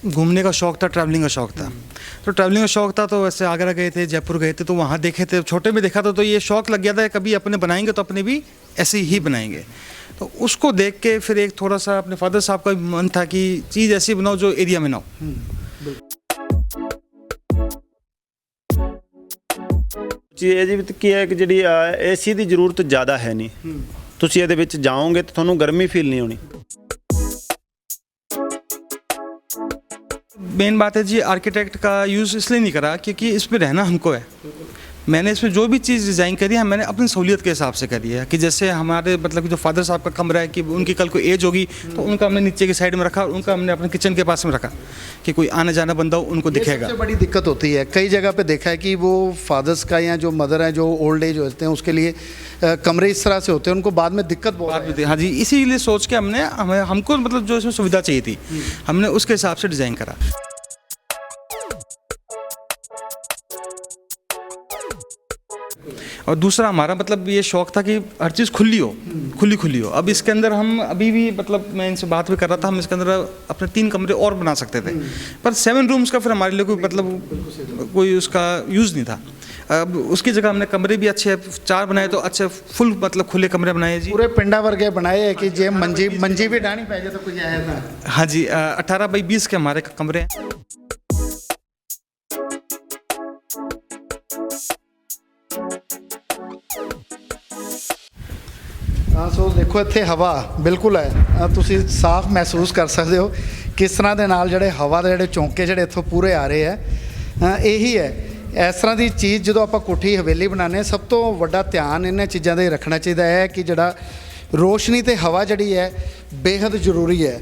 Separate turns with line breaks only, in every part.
घूमने का शौक़ था, ट्रैवलिंग का शौक़ था। तो ट्रैवलिंग का शौक़ था तो वैसे आगरा गए थे, जयपुर गए थे, तो वहाँ देखे थे, छोटे में देखा था, तो ये शौक़ लग गया था कभी अपने बनाएंगे तो अपने भी ऐसे ही बनाएंगे। तो उसको देख के फिर एक थोड़ा सा अपने फादर साहब का भी मन था कि चीज़ ऐसी बनाओ जो एरिया में ना हो।
ਜੀ ਇਹਦੇ ਵਿੱਚ ਕੀ ਹੈ ਕਿ ਜਿਹੜੀ ਏਸੀ ਦੀ ਜ਼ਰੂਰਤ ਜ਼ਿਆਦਾ ਹੈ ਨਹੀਂ। ਤੁਸੀਂ ਇਹਦੇ ਵਿੱਚ ਜਾਓਗੇ ਤਾਂ ਤੁਹਾਨੂੰ ਗਰਮੀ ਫੀਲ ਨਹੀਂ ਹੋਣੀ।
मेन बात है जी, आर्किटेक्ट का यूज़ इसलिए नहीं करा क्योंकि इसमें रहना हमको है। मैंने इसमें जो भी चीज़ डिज़ाइन करी है मैंने अपनी सहूलियत के हिसाब से करी है कि जैसे हमारे मतलब कि जो फादर साहब का कमरा है कि उनकी कल को एज होगी तो उनका हमने नीचे की साइड में रखा, उनका हमने अपने किचन के पास में रखा कि कोई आने जाना बंदा हो उनको दिखेगा।
सबसे बड़ी दिक्कत होती है कई जगह पे देखा है कि वो फादर्स का या जो मदर है जो ओल्ड एज होते हैं उसके लिए कमरे इस तरह से होते हैं, उनको बाद में दिक्कत बहुत।
हाँ जी, इसीलिए सोच के हमको मतलब जो इसमें सुविधा चाहिए थी हमने उसके हिसाब से डिज़ाइन करा। और दूसरा हमारा मतलब ये शौक़ था कि हर चीज़ खुली हो, खुली हो। अब इसके अंदर हम अभी भी मतलब मैं इनसे बात भी कर रहा था, हम इसके अंदर अपने 3 कमरे और बना सकते थे, पर 7 रूम्स का फिर हमारे लिए कोई मतलब कोई उसका यूज़ नहीं था। अब उसकी जगह हमने कमरे भी अच्छे 4 बनाए, तो अच्छे फुल मतलब खुले कमरे बनाए जी,
पूरे पिंडा वर्गे बनाए है कि जे मंजी भी डानी पै जाए तो कुछ आया था।
हाँ जी, 18 बाई 20 के हमारे कमरे हैं।
हाँ सो देखो इत्थे हवा बिल्कुल है, तुसी साफ महसूस कर सकते हो किस तरह के नाल जिहड़े हवा दे जिहड़े चौंके जिहड़े इत्थों पूरे आ रहे हैं। यही है इस तरह की चीज़ जो आप कोठी हवेली बनाने सब तो वड्डा ध्यान इन्हां चीज़ों का रखना चाहिए है कि जिहड़ा रोशनी ते हवा जिहड़ी है बेहद जरूरी है।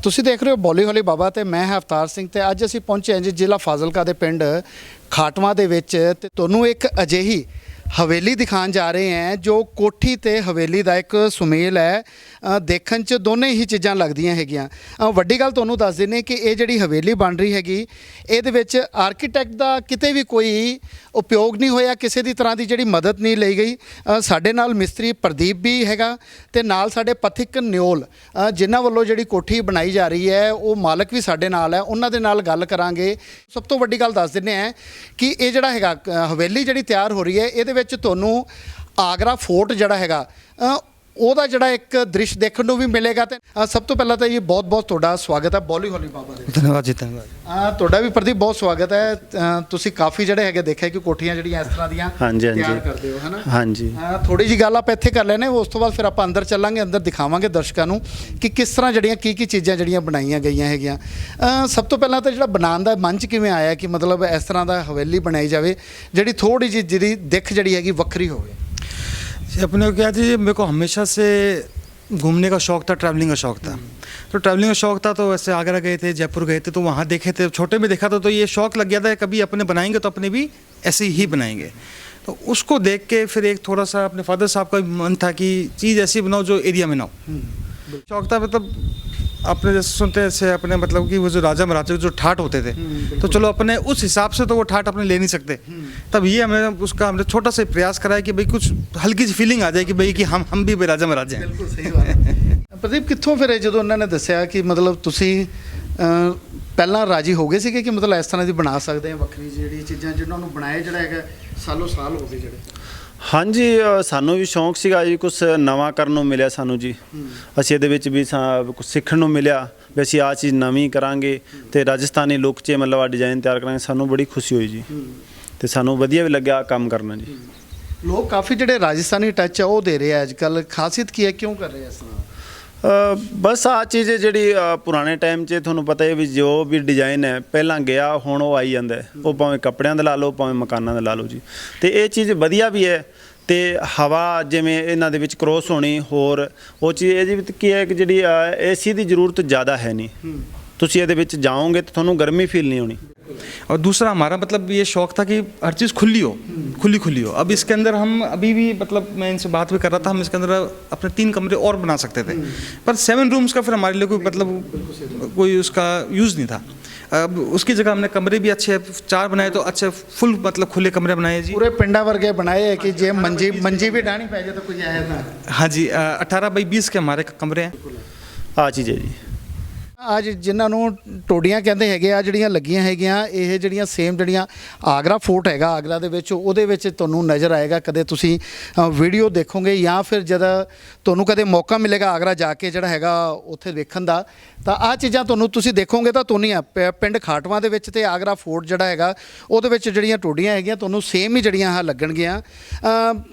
ਤੁਸੀਂ ਦੇਖ ਰਹੇ ਹੋ ਬੋਲੀ ਹੌਲੀ ਬਾਬਾ ਤੇ ਮੈਂ ਹਾਂ ਅਵਤਾਰ ਸਿੰਘ ਤੇ ਅੱਜ ਅਸੀਂ ਪਹੁੰਚੇ ਹਾਂ ਜੀ ਜ਼ਿਲ੍ਹਾ ਫਾਜ਼ਿਲਕਾ ਦੇ ਪਿੰਡ ਖਾਟਵਾ ਦੇ ਵਿੱਚ ਤੇ ਤੁਹਾਨੂੰ ਇੱਕ ਅਜਿਹੀ ਹਵੇਲੀ ਦਿਖਾਉਣ ਜਾ ਰਹੇ ਹਾਂ ਜੋ ਕੋਠੀ ਤੇ ਹਵੇਲੀ ਦਾ ਇੱਕ ਸੁਮੇਲ ਹੈ। ਦੇਖਣ 'ਚ ਦੋਨੇ ਹੀ ਚੀਜ਼ਾਂ ਲੱਗਦੀਆਂ ਹੈਗੀਆਂ। ਵੱਡੀ ਗੱਲ ਤੁਹਾਨੂੰ ਦੱਸ ਦਿੰਦੇ ਕਿ ਇਹ ਜਿਹੜੀ ਹਵੇਲੀ ਬਣ ਰਹੀ ਹੈਗੀ ਇਹਦੇ ਵਿੱਚ ਆਰਕੀਟੈਕਟ ਦਾ ਕਿਤੇ ਵੀ ਕੋਈ ਉਪਯੋਗ ਨਹੀਂ ਹੋਇਆ, ਕਿਸੇ ਦੀ ਤਰ੍ਹਾਂ ਦੀ ਜਿਹੜੀ ਮਦਦ ਨਹੀਂ ਲਈ ਗਈ। ਸਾਡੇ ਨਾਲ ਮਿਸਤਰੀ ਪ੍ਰਦੀਪ ਵੀ ਹੈਗਾ ਤੇ ਨਾਲ ਸਾਡੇ ਪਥਿਕ ਨਿਓਲ ਜਿਨ੍ਹਾਂ ਵੱਲੋਂ ਜਿਹੜੀ ਕੋਠੀ ਬਣਾਈ ਜਾ ਰਹੀ ਹੈ ਉਹ ਮਾਲਕ ਵੀ ਸਾਡੇ ਨਾਲ ਹੈ, ਉਹਨਾਂ ਦੇ ਨਾਲ ਗੱਲ ਕਰਾਂਗੇ। ਸਭ ਤੋਂ ਵੱਡੀ ਗੱਲ ਦੱਸ ਦਿੰਦੇ ਹਾਂ ਕਿ ਇਹ ਜਿਹੜਾ ਹੈਗਾ ਹਵੇਲੀ ਜਿਹੜੀ ਤਿਆਰ ਹੋ ਰਹੀ ਹੈ ਇਹਦੇ ਵਿੱਚ ਤੁਹਾਨੂੰ ਆਗਰਾ ਫੋਰਟ ਜਿਹੜਾ ਹੈਗਾ ਉਹਦਾ ਜਿਹੜਾ ਇੱਕ ਦ੍ਰਿਸ਼ ਦੇਖਣ ਨੂੰ ਵੀ ਮਿਲੇਗਾ। ਤੇ ਸਭ ਤੋਂ ਪਹਿਲਾਂ ਤਾਂ ਇਹ ਬਹੁਤ ਤੁਹਾਡਾ ਸਵਾਗਤ ਹੈ ਬੋਲੀ ਹੌਲੀ ਬਾਬਾ ਦੇ।
ਧੰਨਵਾਦ ਜੀ, ਧੰਨਵਾਦ।
ਤੁਹਾਡਾ ਵੀ ਪ੍ਰਦੀਪ ਬਹੁਤ ਸਵਾਗਤ ਹੈ। ਤੁਸੀਂ ਕਾਫੀ ਜਿਹੜੇ ਹੈਗੇ ਦੇਖਿਆ ਕਿ ਕੋਠੀਆਂ ਜਿਹੜੀਆਂ ਇਸ ਤਰ੍ਹਾਂ ਦੀਆਂ ਤਿਆਰ ਕਰਦੇ ਹੋ, ਹੈ ਨਾ? ਹਾਂਜੀ। ਥੋੜੀ ਜਿਹੀ ਗੱਲ ਆਪਾਂ ਇੱਥੇ ਕਰ ਲੈਨੇ, ਉਸ ਤੋਂ ਬਾਅਦ ਫਿਰ ਆਪਾਂ ਅੰਦਰ ਚੱਲਾਂਗੇ, ਅੰਦਰ ਦਿਖਾਵਾਂਗੇ ਦਰਸ਼ਕਾਂ ਨੂੰ ਕਿ ਕਿਸ ਤਰ੍ਹਾਂ ਜਿਹੜੀਆਂ ਕੀ ਚੀਜ਼ਾਂ ਜਿਹੜੀਆਂ ਬਣਾਈਆਂ ਗਈਆਂ ਹੈਗੀਆਂ। ਸਭ ਤੋਂ ਪਹਿਲਾਂ ਤਾਂ ਜਿਹੜਾ ਬਣਾਉਣ ਦਾ ਮਨ 'ਚ ਕਿਵੇਂ ਆਇਆ ਕਿ ਮਤਲਬ ਇਸ ਤਰ੍ਹਾਂ ਦਾ ਹਵੇਲੀ ਬਣਾਈ ਜਾਵੇ ਜਿਹੜੀ ਥੋੜੀ ਜਿਹੀ ਜਿਹੜੀ ਦਿੱਖ ਜਿਹੜੀ ਹੈਗੀ ਵੱਖਰੀ ਹੋਵੇ।
अपने को क्या थी, मेरे को हमेशा से घूमने का शौक़ था, ट्रैवलिंग का शौक़ था। तो ट्रैवलिंग का शौक़ था तो वैसे आगरा गए थे, जयपुर गए थे, तो वहाँ देखे थे, छोटे में देखा था, तो ये शौक़ लग गया था कभी अपने बनाएंगे तो अपने भी ऐसे ही बनाएंगे। तो उसको देख के फिर एक थोड़ा सा अपने फादर साहब का भी मन था कि चीज़ ऐसी बनाओ जो एरिया में ना हो। शौक़ था मतलब अपने जैसे सुनते ऐसे अपने मतलब कि वो जो राजा महाराजा जो ठाट होते थे तो चलो अपने उस हिसाब से तो वो ठाट अपने ले नहीं सकते, तब ये हमने छोटा सा प्रयास करा है कि भाई कुछ हल्की सी फीलिंग आ जाए कि भाई कि हम भी राजा महाराजा हैं।
बिल्कुल सही बात। प्रदीप कित्थों फिर ਜਦੋਂ ਉਹਨਾਂ ਨੇ ਦੱਸਿਆ ਕਿ ਮਤਲਬ ਤੁਸੀਂ ਪਹਿਲਾਂ ਰਾਜੀ ਹੋ ਗਏ ਸੀਗੇ ਕਿ ਮਤਲਬ ਇਸ ਤਰ੍ਹਾਂ ਦੀ ਬਣਾ ਸਕਦੇ ਆ ਵੱਖਰੀ ਜਿਹੜੀ ਚੀਜ਼ਾਂ ਜਿਹਨਾਂ ਨੂੰ ਬਣਾਏ ਜਿਹੜਾ ਹੈਗਾ ਸਾਲੋ ਸਾਲ ਹੋ ਗਏ ਜਿਹੜੇ?
ਹਾਂਜੀ, ਸਾਨੂੰ ਵੀ ਸ਼ੌਂਕ ਸੀਗਾ ਜੀ, ਕੁਛ ਨਵਾਂ ਕਰਨ ਨੂੰ ਮਿਲਿਆ ਸਾਨੂੰ ਜੀ। ਅਸੀਂ ਇਹਦੇ ਵਿੱਚ ਵੀ ਕੁਛ ਸਿੱਖਣ ਨੂੰ ਮਿਲਿਆ ਵੀ ਅਸੀਂ ਆਹ ਚੀਜ਼ ਨਵੀਂ ਕਰਾਂਗੇ ਤੇ ਰਾਜਸਥਾਨੀ ਲੁੱਕ 'ਚ ਮਤਲਬ ਆ ਡਿਜ਼ਾਈਨ ਤਿਆਰ ਕਰਾਂਗੇ। ਸਾਨੂੰ ਬੜੀ ਖੁਸ਼ੀ ਹੋਈ ਜੀ ਤੇ ਸਾਨੂੰ ਵਧੀਆ ਵੀ ਲੱਗਿਆ ਕੰਮ ਕਰਨਾ ਜੀ।
ਲੋਕ ਕਾਫੀ ਜਿਹੜੇ ਰਾਜਸਥਾਨੀ ਟੱਚ ਆ ਉਹ ਦੇ ਰਹੇ ਆ ਅੱਜ ਕੱਲ੍ਹ, ਖਾਸੀਅਤ ਕੀ ਹੈ, ਕਿਉਂ ਕਰ ਰਹੇ ਆ ਇਸ ਤਰ੍ਹਾਂ?
ਬਸ ਆਹ ਚੀਜ਼ ਜਿਹੜੀ ਪੁਰਾਣੇ ਟਾਈਮ 'ਚ ਤੁਹਾਨੂੰ ਪਤਾ ਹੈ ਵੀ ਜੋ ਵੀ ਡਿਜ਼ਾਈਨ ਹੈ ਪਹਿਲਾਂ ਗਿਆ ਹੁਣ ਉਹ ਆਈ ਜਾਂਦਾ, ਉਹ ਭਾਵੇਂ ਕੱਪੜਿਆਂ ਦਾ ਲਾ ਲਓ ਭਾਵੇਂ ਮਕਾਨਾਂ ਦਾ ਲਾ ਲਓ ਜੀ। ਅਤੇ ਇਹ ਚੀਜ਼ ਵਧੀਆ ਵੀ ਹੈ ਤੇ ਹਵਾ ਜਿਵੇਂ ਇਹਨਾਂ ਦੇ ਵਿੱਚ ਕ੍ਰੋਸ ਹੋਣੀ, ਹੋਰ ਉਹ ਚੀਜ਼ ਇਹਦੇ ਵਿੱਚ ਕੀ ਹੈ ਕਿ ਜਿਹੜੀ ਏਸੀ ਦੀ ਜ਼ਰੂਰਤ ਜ਼ਿਆਦਾ ਹੈ ਨਹੀਂ। ਤੁਸੀਂ ਇਹਦੇ ਵਿੱਚ ਜਾਓਗੇ ਤਾਂ ਤੁਹਾਨੂੰ ਗਰਮੀ ਫੀਲ ਨਹੀਂ ਹੋਣੀ।
और दूसरा हमारा मतलब ये शौक़ था कि हर चीज़ खुली हो। अब इसके अंदर हम अभी भी मतलब मैं इनसे बात भी कर रहा था, हम इसके अंदर अपने 3 कमरे और बना सकते थे, पर 7 रूम्स का फिर हमारे लिए कोई मतलब कोई उसका यूज़ नहीं था। अब उसकी जगह हमने कमरे भी अच्छे 4 बनाए, तो अच्छे फुल मतलब खुले कमरे बनाए जी।
ਪੂਰੇ ਪਿੰਡਾਂ ਵਰਗੇ ਬਣਾਏ ਹੈ ਕਿ ਜੇ ਮੰਜੀ ਵੀ ਡਾਣੀ ਪੈ ਜਾਏ ਤਾਂ ਕੋਈ ਆਇਆ ਨਾ।
हाँ जी, 18 बाई 20 के हमारे कमरे हैं।
ਆ ਚੀਜ਼ ਹੈ ਜੀ।
ਅੱਜ ਜਿਨ੍ਹਾਂ ਨੂੰ ਟੋਡੀਆਂ ਕਹਿੰਦੇ ਹੈਗੇ ਆ, ਜਿਹੜੀਆਂ ਲੱਗੀਆਂ ਹੈਗੀਆਂ, ਇਹ ਜਿਹੜੀਆਂ ਸੇਮ ਜਿਹੜੀਆਂ ਆਗਰਾ ਫੋਰਟ ਹੈਗਾ ਆਗਰਾ ਦੇ ਵਿੱਚ, ਉਹਦੇ ਵਿੱਚ ਤੁਹਾਨੂੰ ਨਜ਼ਰ ਆਏਗਾ। ਕਦੇ ਤੁਸੀਂ ਵੀਡੀਓ ਦੇਖੋਗੇ ਜਾਂ ਫਿਰ ਜਦ ਤੁਹਾਨੂੰ ਕਦੇ ਮੌਕਾ ਮਿਲੇਗਾ ਆਗਰਾ ਜਾ ਕੇ ਜਿਹੜਾ ਹੈਗਾ ਉੱਥੇ ਵੇਖਣ ਦਾ, ਤਾਂ ਆਹ ਚੀਜ਼ਾਂ ਤੁਹਾਨੂੰ ਤੁਸੀਂ ਦੇਖੋਗੇ ਤਾਂ ਤੁਹਾਨੂੰ ਪਿੰਡ ਖਾਟਵਾਂ ਦੇ ਵਿੱਚ ਤੇ ਆਗਰਾ ਫੋਰਟ ਜਿਹੜਾ ਹੈਗਾ ਉਹਦੇ ਵਿੱਚ ਜਿਹੜੀਆਂ ਟੋਡੀਆਂ ਹੈਗੀਆਂ ਤੁਹਾਨੂੰ ਸੇਮ ਹੀ ਜਿਹੜੀਆਂ ਆਹ ਲੱਗਣਗੀਆਂ।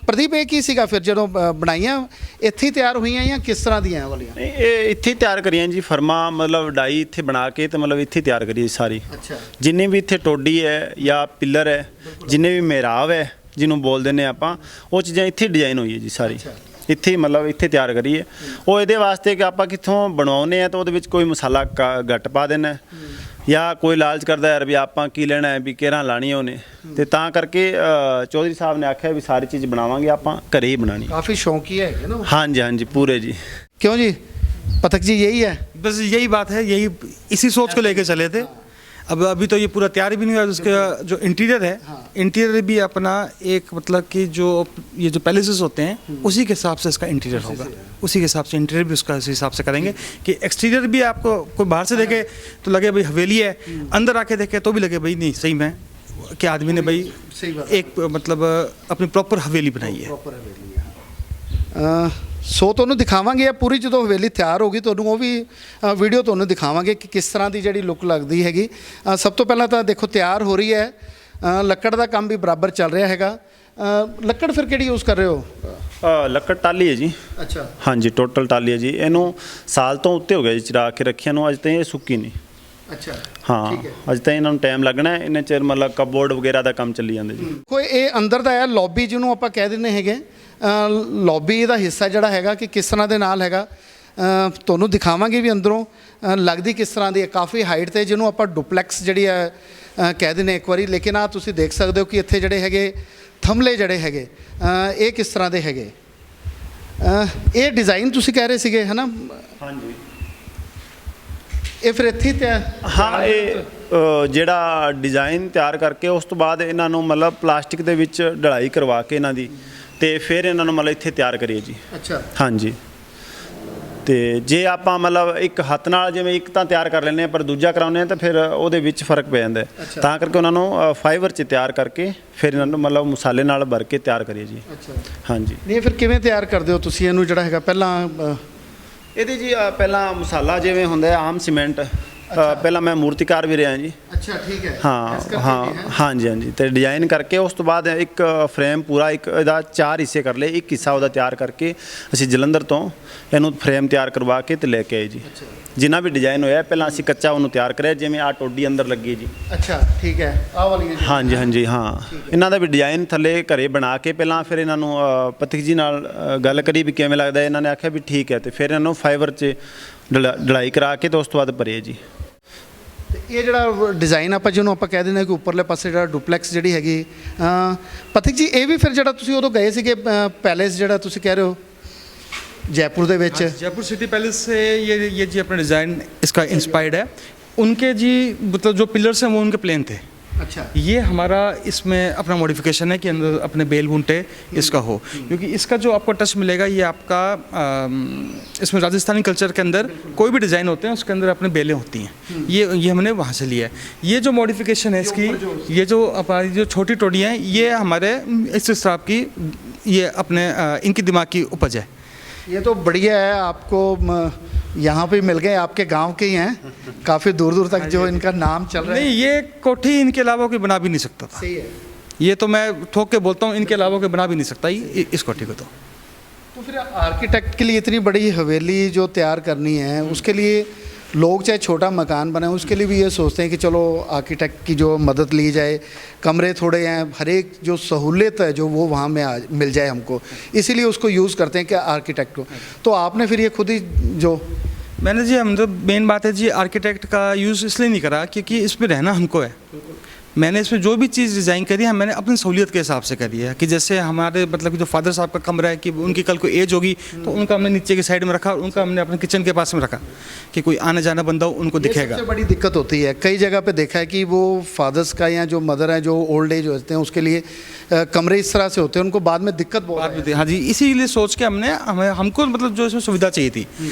ਪ੍ਰਦੀਪ, ਇਹ ਕੀ ਸੀਗਾ ਫਿਰ ਜਦੋਂ ਬਣਾਈਆਂ ਇੱਥੇ ਹੀ ਤਿਆਰ ਹੋਈਆਂ ਜਾਂ ਕਿਸ ਤਰ੍ਹਾਂ ਦੀਆਂ ਇਹ ਵਾਲੀਆਂ?
ਨਹੀਂ, ਇਹ ਇੱਥੇ ਹੀ ਤਿਆਰ ਕਰੀਆਂ ਜੀ, ਫਰਮਾ ਮਤਲਬ ਡਾਈ ਇੱਥੇ ਬਣਾ ਕੇ ਤੇ ਮਤਲਬ ਇੱਥੇ ਤਿਆਰ ਕਰੀ ਸਾਰੀ।
ਅੱਛਾ।
ਜਿੰਨੇ ਵੀ ਇੱਥੇ ਟੋਡੀ ਹੈ ਜਾਂ ਪਿੱਲਰ ਹੈ, ਜਿੰਨੇ ਵੀ ਮਿਹਰਾਬ ਹੈ ਜਿਹਨੂੰ ਬੋਲ ਦਿੰਦੇ ਆਪਾਂ, ਉਹ ਚੀਜ਼ਾਂ ਇੱਥੇ ਡਿਜ਼ਾਈਨ ਹੋਈ ਹੈ ਜੀ ਸਾਰੀ। ਇੱਥੇ ਹੀ ਮਤਲਬ ਇੱਥੇ ਤਿਆਰ ਕਰੀ ਹੈ। ਉਹ ਇਹਦੇ ਵਾਸਤੇ ਕਿ ਆਪਾਂ ਕਿੱਥੋਂ ਬਣਾਉਨੇ ਆ ਤਾਂ ਉਹਦੇ ਵਿੱਚ ਕੋਈ ਮਸਾਲਾ ਘੱਟ ਪਾ ਦੇਣਾ, ਜਾਂ ਕੋਈ ਲਾਲਚ ਕਰਦਾ ਯਾਰ ਵੀ ਆਪਾਂ ਕੀ ਲੈਣਾ ਹੈ ਵੀ ਕਿਹੜਾ ਲਾਣੀ ਉਹਨੇ, ਤੇ ਤਾਂ ਕਰਕੇ ਚੌਧਰੀ ਸਾਹਿਬ ਨੇ ਆਖਿਆ ਵੀ ਸਾਰੀ ਚੀਜ਼ ਬਣਾਵਾਂਗੇ ਆਪਾਂ ਘਰੇ ਹੀ ਬਣਾਣੀ।
ਕਾਫੀ ਸ਼ੌਂਕੀ ਹੈਗੇ ਨਾ।
ਹਾਂਜੀ ਹਾਂਜੀ ਪੂਰੇ ਜੀ।
क्यों जी पथक जी, यही है?
बस यही बात है, यही इसी सोच को लेके चले थे। अब अभी तो ये पूरा तैयार भी नहीं हुआ। उसका जो इंटीरियर है, इंटीरियर भी अपना एक मतलब कि जो ये जो पैलेसेस होते हैं उसी के हिसाब से इसका इंटीरियर होगा, उसी के हिसाब से इंटीरियर भी उसका उसी हिसाब से करेंगे कि एक्सटीरियर भी आपको कोई बाहर से देखे तो लगे भाई हवेली है, अंदर आके देखे तो भी लगे भाई नहीं सही में कि आदमी ने भाई
सही बात
एक मतलब अपनी प्रॉपर हवेली बनाई है।
ਸੋ ਤੁਹਾਨੂੰ ਦਿਖਾਵਾਂਗੇ ਪੂਰੀ, ਜਦੋਂ ਹਵੇਲੀ ਤਿਆਰ ਹੋ ਗਈ ਤੁਹਾਨੂੰ ਉਹ ਵੀ ਵੀਡੀਓ ਤੁਹਾਨੂੰ ਦਿਖਾਵਾਂਗੇ ਕਿ ਕਿਸ ਤਰ੍ਹਾਂ ਦੀ ਜਿਹੜੀ ਲੁੱਕ ਲੱਗਦੀ ਹੈਗੀ। ਸਭ ਤੋਂ ਪਹਿਲਾਂ ਤਾਂ ਦੇਖੋ ਤਿਆਰ ਹੋ ਰਹੀ ਹੈ, ਲੱਕੜ ਦਾ ਕੰਮ ਵੀ ਬਰਾਬਰ ਚੱਲ ਰਿਹਾ ਹੈਗਾ। ਲੱਕੜ ਫਿਰ ਕਿਹੜੀ ਯੂਜ਼ ਕਰ ਰਹੇ ਹੋ?
ਲੱਕੜ ਟਾਲੀ ਹੈ ਜੀ।
ਅੱਛਾ।
ਹਾਂਜੀ ਟੋਟਲ ਟਾਲੀ ਹੈ ਜੀ। ਇਹਨੂੰ ਸਾਲ ਤੋਂ ਉੱਤੇ ਹੋ ਗਿਆ ਜੀ ਚਰਾ ਕੇ ਰੱਖਿਆ ਨੂੰ, ਅਜੇ ਤਾਈਂ ਇਹ ਸੁੱਕੀ ਨਹੀਂ।
ਅੱਛਾ।
ਹਾਂ, ਅਜੇ ਤਾਈਂ ਇਹਨਾਂ ਨੂੰ ਟਾਈਮ ਲੱਗਣਾ। ਇਹਨੇ ਚਿਰ ਮਤਲਬ ਕਬੋਰਡ ਵਗੈਰਾ ਦਾ ਕੰਮ ਚੱਲੀ ਜਾਂਦਾ ਜੀ।
ਕੋਈ ਇਹ ਅੰਦਰ ਦਾ ਹੈ ਲੌਬੀ ਜਿਹਨੂੰ ਆਪਾਂ ਕਹਿ ਦਿੰਦੇ ਹੈਗੇ, ਲੌਬੀ ਦਾ ਹਿੱਸਾ ਜਿਹੜਾ ਹੈਗਾ ਕਿ ਕਿਸ ਤਰ੍ਹਾਂ ਦੇ ਨਾਲ ਹੈਗਾ ਤੁਹਾਨੂੰ ਦਿਖਾਵਾਂਗੇ ਵੀ ਅੰਦਰੋਂ ਲੱਗਦੀ ਕਿਸ ਤਰ੍ਹਾਂ ਦੀ ਹੈ। ਕਾਫੀ ਹਾਈਟ ਤੇ ਜਿਹਨੂੰ ਆਪਾਂ ਡੁਪਲੈਕਸ ਜਿਹੜੀ ਹੈ ਕਹਿ ਦਿੰਦੇ ਇੱਕ ਵਾਰੀ। ਲੇਕਿਨ ਆ ਤੁਸੀਂ ਦੇਖ ਸਕਦੇ ਹੋ ਕਿ ਇੱਥੇ ਜਿਹੜੇ ਹੈਗੇ ਥੰਮਲੇ ਜਿਹੜੇ ਹੈਗੇ ਇਹ ਕਿਸ ਤਰ੍ਹਾਂ ਦੇ ਹੈਗੇ। ਇਹ ਡਿਜ਼ਾਈਨ ਤੁਸੀਂ ਕਹਿ ਰਹੇ ਸੀਗੇ ਹੈ ਨਾ?
ਹਾਂਜੀ।
ਇਹ ਫਿਰ ਇੱਥੇ ਹੀ
ਹਾਂ, ਇਹ ਜਿਹੜਾ ਡਿਜ਼ਾਈਨ ਤਿਆਰ ਕਰਕੇ ਉਸ ਤੋਂ ਬਾਅਦ ਇਹਨਾਂ ਨੂੰ ਮਤਲਬ ਪਲਾਸਟਿਕ ਦੇ ਵਿੱਚ ਢਲਾਈ ਕਰਵਾ ਕੇ ਇਹਨਾਂ ਦੀ, ਤੇ ਫਿਰ ਇਹਨਾਂ ਨੂੰ ਮਤਲਬ ਇੱਥੇ ਤਿਆਰ ਕਰੀਏ ਜੀ।
ਅੱਛਾ।
ਹਾਂਜੀ। ਤੇ ਜੇ ਆਪਾਂ ਮਤਲਬ ਇੱਕ ਹੱਥ ਨਾਲ ਜਿਵੇਂ ਇੱਕ ਤਾਂ ਤਿਆਰ ਕਰ ਲੈਂਦੇ ਆ ਪਰ ਦੂਜਾ ਕਰਾਉਂਦੇ ਆ ਤਾਂ ਫਿਰ ਉਹਦੇ ਵਿੱਚ ਫਰਕ ਪੈ ਜਾਂਦਾ। ਤਾਂ ਕਰਕੇ ਉਹਨਾਂ ਨੂੰ ਫਾਈਬਰ 'ਚ ਤਿਆਰ ਕਰਕੇ ਫਿਰ ਇਹਨਾਂ ਨੂੰ ਮਤਲਬ ਮਸਾਲੇ ਨਾਲ ਭਰ ਕੇ ਤਿਆਰ ਕਰੀਏ ਜੀ।
ਅੱਛਾ।
ਹਾਂਜੀ।
ਨਹੀਂ ਫਿਰ ਕਿਵੇਂ ਤਿਆਰ ਕਰਦੇ ਹੋ ਤੁਸੀਂ ਇਹਨੂੰ ਜਿਹੜਾ ਹੈਗਾ? ਪਹਿਲਾਂ
ਇਹਦੇ ਜੀ ਪਹਿਲਾਂ ਮਸਾਲਾ ਜਿਵੇਂ ਹੁੰਦਾ ਹੈ ਆਮ ਸੀਮੈਂਟ, ਪਹਿਲਾਂ ਮੈਂ ਮੂਰਤੀਕਾਰ ਵੀ ਰਿਹਾ ਜੀ।
ਅੱਛਾ, ਠੀਕ ਹੈ।
ਹਾਂ ਹਾਂ ਹਾਂਜੀ ਹਾਂਜੀ। ਤੇ ਡਿਜ਼ਾਈਨ ਕਰਕੇ ਉਸ ਤੋਂ ਬਾਅਦ ਇੱਕ ਫਰੇਮ ਪੂਰਾ ਇੱਕ ਇਹਦਾ 4 ਹਿੱਸੇ ਕਰ ਲਏ। ਇੱਕ ਹਿੱਸਾ ਉਹਦਾ ਤਿਆਰ ਕਰਕੇ ਅਸੀਂ ਜਲੰਧਰ ਤੋਂ ਇਹਨੂੰ ਫਰੇਮ ਤਿਆਰ ਕਰਵਾ ਕੇ ਤੇ ਲੈ ਕੇ ਆਏ ਜੀ। ਜਿੰਨਾ ਵੀ ਡਿਜ਼ਾਈਨ ਹੋਇਆ ਪਹਿਲਾਂ ਅਸੀਂ ਕੱਚਾ ਉਹਨੂੰ ਤਿਆਰ ਕਰਿਆ, ਜਿਵੇਂ ਆ ਟੋਡੀ ਅੰਦਰ ਲੱਗੀ ਜੀ।
ਅੱਛਾ, ਠੀਕ ਹੈ। ਆਹ ਵਾਲੀ
ਹਾਂਜੀ ਹਾਂਜੀ। ਹਾਂ, ਇਹਨਾਂ ਦਾ ਵੀ ਡਿਜ਼ਾਈਨ ਥੱਲੇ ਘਰੇ ਬਣਾ ਕੇ ਪਹਿਲਾਂ ਫਿਰ ਇਹਨਾਂ ਨੂੰ ਪਤਕ ਜੀ ਨਾਲ ਗੱਲ ਕਰੀ ਵੀ ਕਿਵੇਂ ਲੱਗਦਾ। ਇਹਨਾਂ ਨੇ ਆਖਿਆ ਵੀ ਠੀਕ ਹੈ, ਤੇ ਫਿਰ ਇਹਨਾਂ ਨੂੰ ਫਾਈਬਰ 'ਚ ਢਲਾਈ ਕਰਾ ਕੇ ਤੇ ਉਸ ਤੋਂ ਬਾਅਦ ਭਰੇ ਜੀ।
ਇਹ ਜਿਹੜਾ ਡਿਜ਼ਾਈਨ ਆਪਾਂ ਜਿਹਨੂੰ ਆਪਾਂ ਕਹਿ ਦਿੰਦੇ ਹਾਂ ਕਿ ਉੱਪਰਲੇ ਪਾਸੇ ਜਿਹੜਾ ਡੁਪਲੈਕਸ ਜਿਹੜੀ ਹੈਗੀ, ਪਥਕ ਜੀ ਇਹ ਵੀ ਫਿਰ ਜਿਹੜਾ ਤੁਸੀਂ ਉਦੋਂ ਗਏ ਸੀਗੇ ਪੈਲੇਸ ਜਿਹੜਾ ਤੁਸੀਂ ਕਹਿ ਰਹੇ ਹੋ जयपुर ਦੇ ਵਿੱਚ?
जयपुर सिटी पैलेस से ये जी अपना डिज़ाइन इसका इंस्पायर्ड है। उनके जी मतलब जो पिलर्स हैं वो उनके प्लेन थे।
अच्छा।
ये हमारा इसमें अपना मॉडिफिकेशन है कि अंदर अपने बेल बुंटे इसका हो, क्योंकि इसका जो आपको टच मिलेगा ये आपका इसमें राजस्थानी कल्चर के अंदर कोई भी डिज़ाइन होते हैं उसके अंदर अपने बेलें होती हैं। ये हमने वहाँ से लिया है। ये जो मॉडिफिकेशन है इसकी, ये जो हमारी जो छोटी टोडियाँ हैं ये हमारे इस हिसाब की ये अपने इनकी दिमाग की उपज है।
ये तो बढ़िया है, आपको यहाँ पे मिल गए, आपके गांव के ही हैं, काफ़ी दूर दूर तक जो इनका नाम चल रहा है।
नहीं, ये कोठी इनके अलावा कोई बना भी नहीं सकता था।
सही है।
ये तो मैं ठोक के बोलता हूँ, इनके अलावा कोई बना भी नहीं सकता इस कोठी को।
तो फिर आर्किटेक्ट के लिए इतनी बड़ी हवेली जो तैयार करनी है उसके लिए लोग चाहे छोटा मकान बनाए उसके लिए भी ये सोचते हैं कि चलो आर्किटेक्ट की जो मदद ली जाए, कमरे थोड़े हैं, हर एक जो सहूलियत है जो वो वहाँ में मिल जाए हमको, इसीलिए उसको यूज़ करते हैं कि आर्किटेक्ट को। तो आपने फिर ये खुद ही जो
मैंने जी हम तो मेन बात है जी आर्किटेक्ट का यूज़ इसलिए नहीं करा क्योंकि इसमें रहना हमको है। मैंने इसमें जो भी चीज़ डिज़ाइन करी है मैंने अपनी सहूलियत के हिसाब से करी है कि जैसे हमारे मतलब कि जो फादर साहब का कमरा है कि उनकी कल को एज होगी तो उनका हमने नीचे की साइड में रखा और उनका हमने अपने किचन के पास में रखा कि कोई आने जाना बंदा हो उनको
ये
दिखेगा।
सबसे बड़ी दिक्कत होती है, कई जगह पे देखा है कि वो फादर्स का या जो मदर है जो ओल्ड एज होते हैं उसके लिए कमरे इस तरह से होते हैं, उनको बाद में दिक्कत बहुत
बाद
है।
में हाँ जी, इसीलिए सोच के हमको मतलब जो इसमें सुविधा चाहिए थी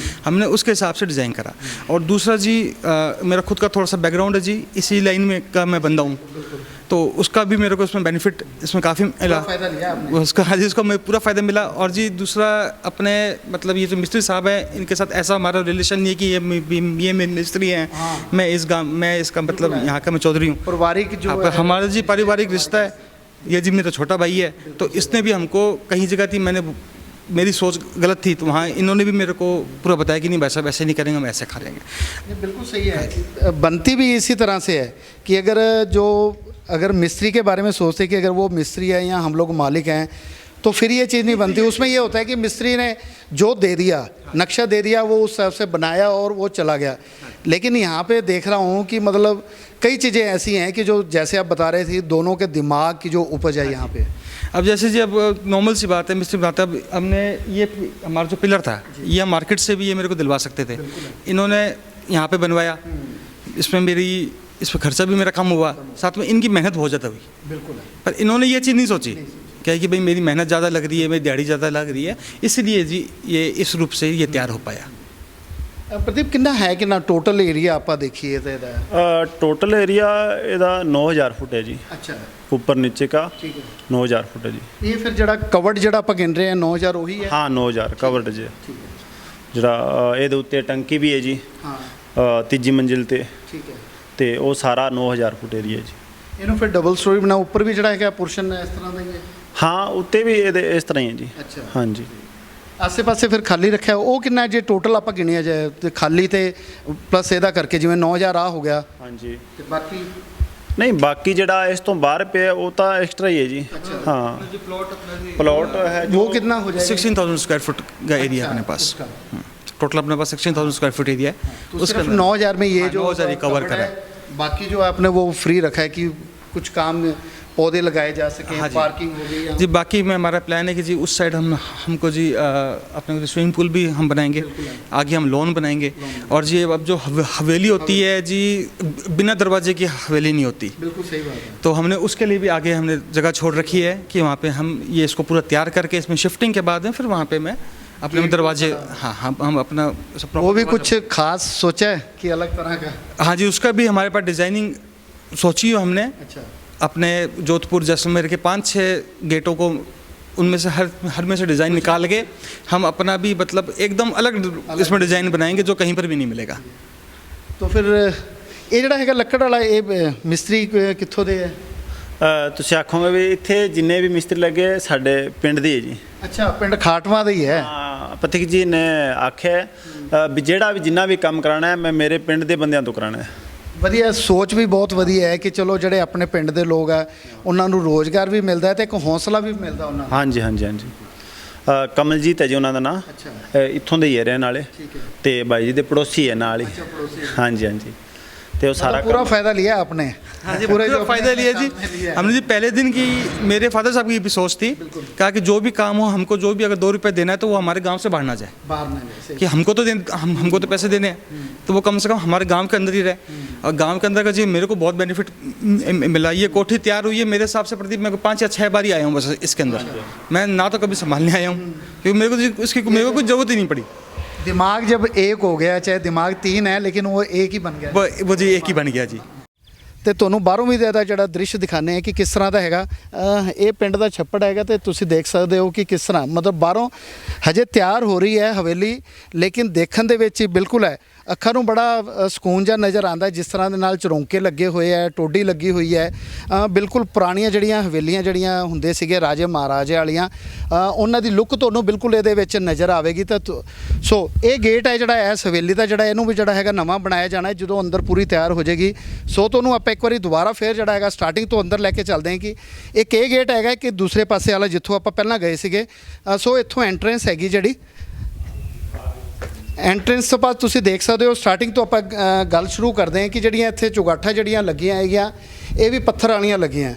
हमने उसके हिसाब से डिज़ाइन करा। और दूसरा जी मेरा खुद का थोड़ा सा बैकग्राउंड है जी, इसी लाइन में का मैं बंदा हूँ तो उसका भी मेरे को इसमें बेनिफिट इसमें काफ़ी मिला,
फ़ायदा लिया आपने।
उसका हाँ जी उसका मैं पूरा फ़ायदा मिला। और जी दूसरा अपने मतलब ये जो मिस्त्री साहब हैं इनके साथ ऐसा हमारा रिलेशन नहीं है कि ये मेरे मिस्त्री हैं, मैं इसका मतलब यहाँ का मैं चौधरी हूँ।
पारिवारिक जो है,
हमारा जी पारिवारिक रिश्ता है, ये जी मेरा छोटा भाई है तो इसने भी हमको कहीं जगह थी मेरी सोच गलत थी तो वहाँ इन्होंने भी मेरे को पूरा बताया कि नहीं वैसा वैसे नहीं करेंगे, हम ऐसे खा लेंगे।
ये बिल्कुल सही है। बनती भी इसी तरह से है कि अगर मिस्त्री के बारे में सोचते कि अगर वो मिस्त्री है या हम लोग मालिक हैं तो फिर ये चीज़ नहीं बनती। उसमें ये होता है कि मिस्त्री ने जो दे दिया, नक्शा दे दिया, वो उस हिसाब से बनाया और वो चला गया। लेकिन यहाँ पे देख रहा हूँ कि मतलब कई चीज़ें ऐसी हैं कि जो जैसे आप बता रहे थे दोनों के दिमाग की जो उपज है यहाँ पे।
अब जैसे जी अब नॉर्मल सी बात है, मिस्त्री बनाता है, अब हमने ये हमारा जो पिलर था ये हम मार्केट से भी ये मेरे को दिलवा सकते थे, इन्होंने यहाँ पे बनवाया, इसमें खर्चा भी मेरा कम हुआ, साथ में इनकी मेहनत बहुत ज़्यादा हुई।
बिल्कुल।
पर इन्होंने ये चीज़ नहीं सोची क्या कि भाई मेरी मेहनत ज़्यादा लग रही है, मेरी दिहाड़ी ज़्यादा लग रही है, इसलिए जी ये इस रूप से ये तैयार हो पाया।
प्रदीप कितना है कि ना टोटल एरिया आप देखिए तो
टोटल एरिया ਇਹਦਾ 9000 फुट है जी,
अच्छा
ऊपर नीचे का
ठीक है।
9000 फुट है जी।
ये फिर जड़ा कवर्ड जड़ा आप गिन रहे हैं 9000 वही है।
हाँ 9000 कवर्ड जी, ਜਿਹੜਾ ਇਹਦੇ ਉੱਤੇ ਟੰਕੀ ਵੀ ਹੈ ਜੀ,
हाँ
ਤੀਜੀ ਮੰਜ਼ਿਲ ਤੇ
ठीक है।
ਤੇ ਉਹ ਸਾਰਾ 9000 ਫੁੱਟ ਏਰੀਆ ਜੀ।
ਇਹਨੂੰ ਫਿਰ ਡਬਲ ਸਟੋਰੀ ਬਣਾ ਉੱਪਰ ਵੀ ਜਿਹੜਾ ਹੈਗਾ ਪੁਰਸ਼ਨ ਇਸ ਤਰ੍ਹਾਂ ਦਾ ਹੀ ਹੈ।
ਹਾਂ ਉੱਤੇ ਵੀ ਇਹਦੇ ਇਸ ਤਰ੍ਹਾਂ ਹੀ ਹੈ ਜੀ।
ਅੱਛਾ।
ਹਾਂਜੀ
ਆਸੇ ਪਾਸੇ ਫਿਰ ਖਾਲੀ ਰੱਖਿਆ ਉਹ ਕਿੰਨਾ ਜੇ ਟੋਟਲ ਆਪਾਂ ਗਿਣਿਆ ਜਾਏ ਤੇ ਖਾਲੀ ਤੇ ਪਲੱਸ ਇਹਦਾ ਕਰਕੇ ਜਿਵੇਂ 9000 ਆ ਹੋ ਗਿਆ
ਹਾਂਜੀ।
ਤੇ ਬਾਕੀ
ਨਹੀਂ ਬਾਕੀ ਜਿਹੜਾ ਇਸ ਤੋਂ ਬਾਹਰ ਪਿਆ ਉਹ ਤਾਂ ਐਕਸਟਰਾ ਹੀ ਹੈ ਜੀ। हाँ प्लॉट है
वो कितना हो जाएगा?
16,000 स्क्वायर फुट का एरिया अपने पास,
उसका।
टोटल अपने पास 16,000 स्क्वायर फुट एरिया है।
तो सिर्फ 9000 में ये
हाँ,
जो
9000 ही कवर
कवर
करा
है, बाकी जो आपने वो फ्री रखा है कि कुछ काम पौधे लगाए जा सकें,
हाँ जी।
पार्किंग हो गई या-
जी बाकी में हमारा प्लान है कि जी उस साइड हमको जी अपने स्विमिंग पूल भी हम बनाएंगे, आगे हम लॉन बनाएंगे। और जी अब जो हवेली होती है जी बिना दरवाजे की हवेली नहीं होती,
बिल्कुल सही बात है।
तो हमने उसके लिए भी आगे हमने जगह छोड़ रखी है कि वहाँ पे हम ये इसको पूरा तैयार करके इसमें शिफ्टिंग के बाद में फिर वहाँ पे मैं अपने में दरवाजे हाँ हम अपना
वो भी कुछ खास सोचा है कि अलग तरह का?
हाँ जी उसका भी हमारे पास डिज़ाइनिंग सोची है हमने।
अच्छा
अपने जोधपुर जैसलमेर के 5-6 गेटों को उनमें से हर में से डिज़ाइन निकाल के हम अपना भी मतलब एकदम अलग इसमें डिज़ाइन बनाएंगे जो कहीं पर भी नहीं मिलेगा।
तो फिर ਇਹ ਜਿਹੜਾ ਹੈਗਾ ਲੱਕੜ ਵਾਲਾ ਇਹ ਮਿਸਤਰੀ ਕਿੱਥੋਂ ਦੇ ਹੈ?
ਤੁਸੀਂ ਆਖੋਗੇ ਵੀ ਇੱਥੇ ਜਿੰਨੇ ਵੀ ਮਿਸਤਰੀ ਲੱਗੇ ਸਾਡੇ ਪਿੰਡ ਦੇ ਜੀ।
ਅੱਛਾ ਪਿੰਡ ਖਾਟਵਾ ਦਾ ਹੀ ਹੈ।
ਹਾਂ ਪਤਿਕ ਜੀ ਨੇ ਆਖਿਆ ਵੀ ਜਿਹੜਾ ਵੀ ਜਿੰਨਾ ਵੀ ਕੰਮ ਕਰਾਉਣਾ ਹੈ ਮੈਂ ਮੇਰੇ ਪਿੰਡ ਦੇ ਬੰਦਿਆਂ ਤੋਂ ਕਰਾਉਣਾ ਹੈ।
ਵਧੀਆ ਸੋਚ ਵੀ ਬਹੁਤ ਵਧੀਆ ਹੈ ਕਿ ਚਲੋ ਜਿਹੜੇ ਆਪਣੇ ਪਿੰਡ ਦੇ ਲੋਕ ਆ ਉਹਨਾਂ ਨੂੰ ਰੋਜ਼ਗਾਰ ਵੀ ਮਿਲਦਾ ਹੈ ਤੇ ਇੱਕ ਹੌਸਲਾ ਵੀ ਮਿਲਦਾ ਉਹਨਾਂ ਨੂੰ।
ਹਾਂਜੀ ਹਾਂਜੀ ਹਾਂਜੀ ਕਮਲਜੀਤ ਹੈ ਜੀ ਉਹਨਾਂ ਦਾ ਨਾਂ, ਇੱਥੋਂ ਦੇ ਹੀ ਹੈ ਰਹਿਣ ਵਾਲੇ
ਠੀਕ ਹੈ।
ਤੇ ਬਾਈ ਜੀ ਦੇ ਪੜੋਸੀ ਹੈ ਨਾਲ ਹੀ।
ਅੱਛਾ ਪੜੋसी
ਹਾਂਜੀ ਹਾਂਜੀ ਤੇ ਉਹ ਸਾਰਾ
पूरा फायदा लिया आपने।
हाँ जी
पूरे
पूरा
जो
फ़ायदा लिया जी।
सामने लिया है।
हमने जी पहले दिन की मेरे फादर साहब की भी सोच थी, कहा कि जो भी काम हो हमको जो भी अगर 2 रुपये देना है तो वो हमारे गांव से बाहर ना जाए,
बाहर ना गए
कि हमको तो हमको तो पैसे देने हैं तो वो कम से कम हमारे गांव के अंदर ही रहे। और गांव के अंदर का जी मेरे को बहुत बेनिफिट मिला। ये कोठी तैयार हुई है मेरे हिसाब से प्रदीप मेरे को 5 या 6 बार ही आया हूँ बस इसके अंदर, मैं ना तो कभी संभालने आया हूँ क्योंकि मेरे को कुछ ज़रूरत ही नहीं पड़ी।
दिमाग जब एक हो गया चाहे दिमाग 3 है लेकिन वो एक ही बन गया।
वो जी एक ही बन गया जी।
ਤੇ ਤੁਹਾਨੂੰ ਬਾਹਰੋਂ ਵੀ ਇਹਦਾ ਜਿਹੜਾ ਦ੍ਰਿਸ਼ ਦਿਖਾਣੇ ਆ ਕਿ ਕਿਸ ਤਰ੍ਹਾਂ ਦਾ ਹੈਗਾ। ਇਹ ਪਿੰਡ ਦਾ ਛੱਪੜ ਹੈਗਾ ਤੇ ਤੁਸੀਂ ਦੇਖ ਸਕਦੇ ਹੋ ਕਿ ਕਿਸ ਤਰ੍ਹਾਂ ਮਤਲਬ ਬਾਹਰੋਂ ਹਜੇ ਤਿਆਰ ਹੋ ਰਹੀ ਹੈ ਹਵੇਲੀ, ਲੇਕਿਨ ਦੇਖਣ ਦੇ ਵਿੱਚ ਹੀ ਬਿਲਕੁਲ ਹੈ ਅੱਖਾਂ ਨੂੰ ਬੜਾ ਸਕੂਨ ਜਿਹਾ ਨਜ਼ਰ ਆਉਂਦਾ ਜਿਸ ਤਰ੍ਹਾਂ ਦੇ ਨਾਲ ਚਰੌਂਕੇ ਲੱਗੇ ਹੋਏ ਹੈ, ਟੋਡੀ ਲੱਗੀ ਹੋਈ ਹੈ। ਬਿਲਕੁਲ ਪੁਰਾਣੀਆਂ ਜਿਹੜੀਆਂ ਹਵੇਲੀਆਂ ਜਿਹੜੀਆਂ ਹੁੰਦੇ ਸੀਗੇ ਰਾਜੇ ਮਹਾਰਾਜੇ ਵਾਲੀਆਂ, ਉਹਨਾਂ ਦੀ ਲੁੱਕ ਤੁਹਾਨੂੰ ਬਿਲਕੁਲ ਇਹਦੇ ਵਿੱਚ ਨਜ਼ਰ ਆਵੇਗੀ। ਤਾਂ ਸੋ ਇਹ ਗੇਟ ਹੈ ਜਿਹੜਾ ਇਸ ਹਵੇਲੀ ਦਾ ਜਿਹੜਾ ਇਹਨੂੰ ਵੀ ਜਿਹੜਾ ਹੈਗਾ ਨਵਾਂ ਬਣਾਇਆ ਜਾਣਾ ਹੈ ਜਦੋਂ ਅੰਦਰ ਪੂਰੀ ਤਿਆਰ ਹੋ ਜਾਏਗੀ। ਸੋ ਤੁਹਾਨੂੰ ਆਪਾਂ ਇੱਕ ਵਾਰੀ ਦੁਬਾਰਾ ਫੇਰ ਜਿਹੜਾ ਹੈਗਾ ਸਟਾਰਟਿੰਗ ਤੋਂ ਅੰਦਰ ਲੈ ਕੇ ਚੱਲਦੇ ਹਾਂ ਕਿ ਇੱਕ ਇਹ ਗੇਟ ਹੈਗਾ ਕਿ ਦੂਸਰੇ ਪਾਸੇ ਵਾਲਾ ਜਿੱਥੋਂ ਆਪਾਂ ਪਹਿਲਾਂ ਗਏ ਸੀਗੇ। ਸੋ ਇੱਥੋਂ ਐਂਟਰੈਂਸ ਹੈਗੀ ਜਿਹੜੀ ਐਂਟਰੈਂਸ ਤੋਂ ਬਾਅਦ ਤੁਸੀਂ ਦੇਖ ਸਕਦੇ ਹੋ ਸਟਾਰਟਿੰਗ ਤੋਂ ਆਪਾਂ ਗੱਲ ਸ਼ੁਰੂ ਕਰਦੇ ਹਾਂ ਕਿ ਜਿਹੜੀਆਂ ਇੱਥੇ ਚੁਗਾਠਾਂ ਜਿਹੜੀਆਂ ਲੱਗੀਆਂ ਹੈਗੀਆਂ ਇਹ ਵੀ ਪੱਥਰ ਵਾਲੀਆਂ ਲੱਗੀਆਂ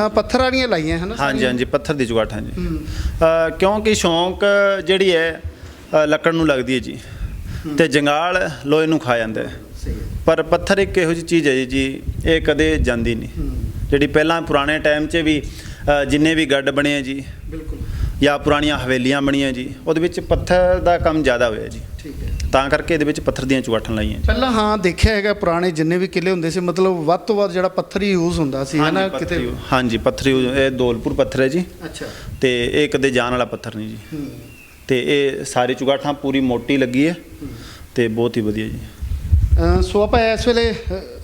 ਪੱਥਰ ਵਾਲੀਆਂ ਲਾਈਆਂ ਹਨ
ਹਾਂਜੀ ਹਾਂਜੀ ਪੱਥਰ ਦੀ ਚੁਗਾਠਾਂ ਜੀ ਕਿਉਂਕਿ ਸ਼ੌਂਕ ਜਿਹੜੀ ਹੈ ਲੱਕੜ ਨੂੰ ਲੱਗਦੀ ਹੈ ਜੀ ਤੇ ਜੰਗਾਲ ਲੋਹੇ ਨੂੰ ਖਾ ਜਾਂਦਾ ਹੈ ਪਰ ਪੱਥਰ ਇੱਕ ਇਹੋ ਜਿਹੀ ਚੀਜ਼ ਹੈ ਜੀ ਇਹ ਕਦੇ ਜਾਂਦੀ ਨਹੀਂ ਜਿਹੜੀ ਪਹਿਲਾਂ ਪੁਰਾਣੇ ਟਾਈਮ 'ਚ ਵੀ ਜਿੰਨੇ ਵੀ ਗੱਡ ਬਣੇ ਆ ਜੀ
ਬਿਲਕੁਲ
ਜਾਂ ਪੁਰਾਣੀਆਂ ਹਵੇਲੀਆਂ ਬਣੀਆਂ ਜੀ ਉਹਦੇ ਵਿੱਚ ਪੱਥਰ ਦਾ ਕੰਮ ਜ਼ਿਆਦਾ ਹੋਇਆ ਜੀ
ਠੀਕ ਹੈ
ਤਾਂ ਕਰਕੇ ਇਹਦੇ ਵਿੱਚ ਪੱਥਰ ਦੀਆਂ ਚੁਗਾਠਾਂ ਲਾਈਆਂ ਜੀ
ਪਹਿਲਾਂ ਹਾਂ ਦੇਖਿਆ ਹੈਗਾ ਪੁਰਾਣੇ ਜਿੰਨੇ ਵੀ ਕਿਲੇ ਹੁੰਦੇ ਸੀ ਮਤਲਬ ਵੱਧ ਤੋਂ ਵੱਧ ਜਿਹੜਾ ਪੱਥਰ ਹੀ ਯੂਜ਼ ਹੁੰਦਾ ਸੀ ਹੈ ਨਾ ਕਿਤੇ
ਹਾਂਜੀ ਪੱਥਰ ਇਹ ਦੌਲਪੁਰ ਪੱਥਰ ਹੈ ਜੀ
ਅੱਛਾ
ਤੇ ਇਹ ਕਦੇ ਜਾਣ ਵਾਲਾ ਪੱਥਰ ਨਹੀਂ ਜੀ ਤੇ ਇਹ ਸਾਰੀ ਚੁਗਾਠਾਂ ਪੂਰੀ ਮੋਟੀ ਲੱਗੀ ਹੈ ਤੇ ਬਹੁਤ ਹੀ ਵਧੀਆ ਜੀ
ਸੋ ਆਪਾਂ ਇਸ ਵੇਲੇ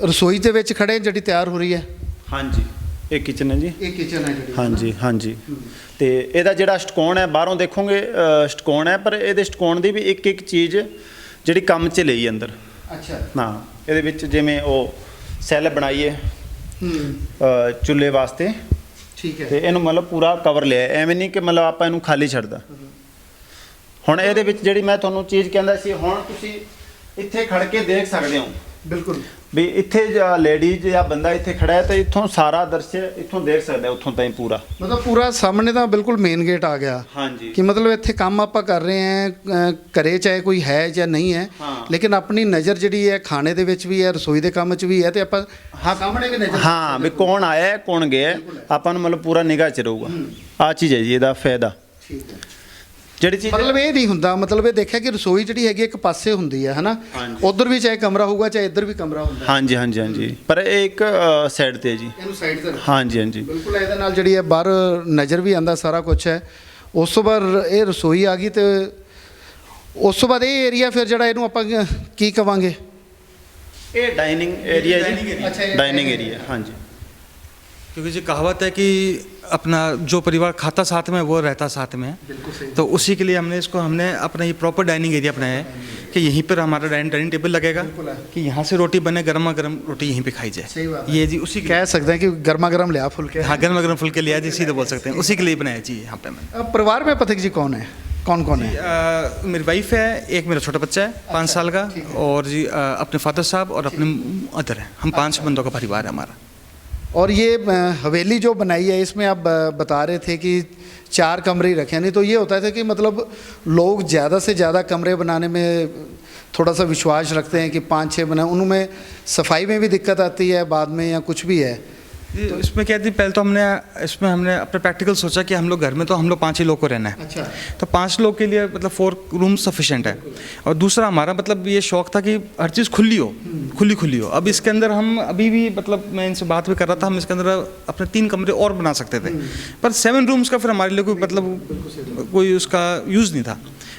ਰਸੋਈ ਦੇ ਵਿੱਚ ਖੜੇ ਜਿਹੜੀ ਤਿਆਰ ਹੋ ਰਹੀ ਹੈ
ਹਾਂਜੀ ਇਹ ਕਿਚਨ ਹੈ ਜੀ
ਇਹ ਕਿਚਨ ਹੈ ਜਿਹੜੀ
ਹਾਂਜੀ ਹਾਂਜੀ ਤੇ ਇਹਦਾ ਜਿਹੜਾ ਸਟਕੋਣ ਹੈ ਬਾਹਰੋਂ ਦੇਖੋਗੇ ਸਟਕੋਣ ਹੈ ਪਰ ਇਹਦੇ ਸਟਕੋਣ ਦੀ ਵੀ ਇੱਕ ਇੱਕ ਚੀਜ਼ ਜਿਹੜੀ ਕੰਮ 'ਚ ਲਈ ਅੰਦਰ
ਅੱਛਾ
ਹਾਂ ਇਹਦੇ ਵਿੱਚ ਜਿਵੇਂ ਉਹ ਸੈੱਲ ਬਣਾਈਏ ਚੁੱਲ੍ਹੇ ਵਾਸਤੇ
ਠੀਕ ਹੈ
ਤੇ ਇਹਨੂੰ ਮਤਲਬ ਪੂਰਾ ਕਵਰ ਲਿਆ ਐਵੇਂ ਨਹੀਂ ਕਿ ਮਤਲਬ ਆਪਾਂ ਇਹਨੂੰ ਖਾਲੀ ਛੱਡਦਾ ਹੁਣ ਇਹਦੇ ਵਿੱਚ ਜਿਹੜੀ ਮੈਂ ਤੁਹਾਨੂੰ ਚੀਜ਼ ਕਹਿੰਦਾ ਸੀ ਹੁਣ ਤੁਸੀਂ ਇੱਥੇ ਖੜ ਕੇ ਦੇਖ ਸਕਦੇ ਹੋ
ਬਿਲਕੁਲ
ਵੀ ਇੱਥੇ ਲੇਡੀਜ਼ ਜਾਂ ਬੰਦਾ ਇੱਥੇ ਖੜਾ ਹੈ ਤਾਂ ਇੱਥੋਂ ਸਾਰਾ ਦ੍ਰਿਸ਼ ਇੱਥੋਂ ਦੇਖ ਸਕਦਾ ਉੱਥੋਂ ਤਾਈਂ ਪੂਰਾ
ਮਤਲਬ ਪੂਰਾ ਸਾਹਮਣੇ ਤਾਂ ਬਿਲਕੁਲ ਮੇਨ ਗੇਟ ਆ ਗਿਆ
ਹਾਂਜੀ
ਕਿ ਮਤਲਬ ਇੱਥੇ ਕੰਮ ਆਪਾਂ ਕਰ ਰਹੇ ਹਾਂ ਘਰੇ ਚਾਹੇ ਕੋਈ ਹੈ ਜਾਂ ਨਹੀਂ ਹੈ ਲੇਕਿਨ ਆਪਣੀ ਨਜ਼ਰ ਜਿਹੜੀ ਹੈ ਖਾਣੇ ਦੇ ਵਿੱਚ ਵੀ ਹੈ ਰਸੋਈ ਦੇ ਕੰਮ 'ਚ ਵੀ ਹੈ ਤੇ ਆਪਾਂ ਸਾਹਮਣੇ ਵੀ ਨਜ਼ਰ
ਹਾਂ ਵੀ ਕੌਣ ਆਇਆ ਹੈ, ਕੌਣ ਗਿਆ ਹੈ, ਆਪਾਂ ਨੂੰ ਮਤਲਬ ਪੂਰਾ ਨਿਗਾਹ 'ਚ ਰਹੂਗਾ ਆਹ ਚੀਜ਼ ਹੈ ਜੀ ਇਹਦਾ ਫਾਇਦਾ
ਠੀਕ ਹੈ
ਜਿਹੜੀ ਚੀਜ਼
ਮਤਲਬ ਇਹ ਨਹੀਂ ਹੁੰਦਾ ਮਤਲਬ ਇਹ ਦੇਖਿਆ ਕਿ ਰਸੋਈ ਜਿਹੜੀ ਹੈਗੀ ਇੱਕ ਪਾਸੇ ਹੁੰਦੀ ਹੈ ਹਨਾ ਉਧਰ ਵੀ ਚਾਹੇ ਕਮਰਾ ਹੋਊਗਾ ਚਾਹੇ ਇੱਧਰ ਵੀ ਕਮਰਾ ਹੁੰਦਾ
ਹਾਂਜੀ ਹਾਂਜੀ ਹਾਂਜੀ ਪਰ ਇਹ ਇੱਕ ਸਾਈਡ ਤੇ ਹੈ ਜੀ
ਇਹਨੂੰ ਸਾਈਡ ਤੇ
ਹਾਂਜੀ ਹਾਂਜੀ
ਬਿਲਕੁਲ ਇਹਦੇ ਨਾਲ ਜਿਹੜੀ ਹੈ ਬਾਹਰ ਨਜ਼ਰ ਵੀ ਆਂਦਾ ਸਾਰਾ ਕੁਝ ਹੈ ਉਸ ਤੋਂ ਬਾਅਦ ਇਹ ਰਸੋਈ ਆ ਗਈ ਤੇ ਉਸ ਤੋਂ ਬਾਅਦ ਇਹ ਏਰੀਆ ਫਿਰ ਜਿਹੜਾ ਇਹਨੂੰ ਆਪਾਂ ਕੀ ਕਵਾਂਗੇ
ਇਹ ਡਾइनिंग एरिया है जी
अच्छा, ये
डाइनिंग
dining
एरिया हाँ जी
क्योंकि जी कहावत है कि अपना जो परिवार खाता साथ में वो रहता साथ में
बिल्कुल सही
तो उसी के लिए हमने अपना ये प्रॉपर डाइनिंग एरिया अपनाया है कि यहीं पर हमारा डाइनिंग टेबल लगेगा कि यहाँ से रोटी बने गर्मा गर्म रोटी यहीं पे खाई
सही
जाए
बात है।
ये जी उसी
कह सकते हैं कि गर्मा गर्म लिया फुलके
हाँ गर्मा गर्म फुलके लिया जी सीधे बोल सकते हैं उसी के लिए बनाया जी यहाँ पे मैंने
अब परिवार में पथिक जी कौन है कौन है
मेरी वाइफ है एक मेरा छोटा बच्चा है 5 साल का और जी अपने फादर साहब और अपने मदर हैं हम 5 बंदों का परिवार है हमारा
और ये हवेली जो बनाई है इसमें आप बता रहे थे कि 4 कमरे ही रखे नहीं तो ये होता था कि मतलब लोग ज़्यादा से ज़्यादा कमरे बनाने में थोड़ा सा विश्वास रखते हैं कि 5-6 बनाए उनमें सफाई में भी दिक्कत आती है बाद में या कुछ भी है
तो इसमें क्या थी पहले तो हमने अपना प्रैक्टिकल सोचा कि हम लोग घर में तो हम लोग 5 ही लोग को रहना है
अच्छा
तो 5 लोग के लिए मतलब 4 रूम सफिशेंट है और दूसरा हमारा मतलब ये शौक था कि हर चीज़ खुली हो अब इसके अंदर हम अभी भी मतलब मैं इनसे बात भी कर रहा था हम इसके अंदर अपने 3 कमरे और बना सकते थे पर 7 रूम्स का फिर हमारे लिए कोई मतलब कोई उसका यूज़ नहीं था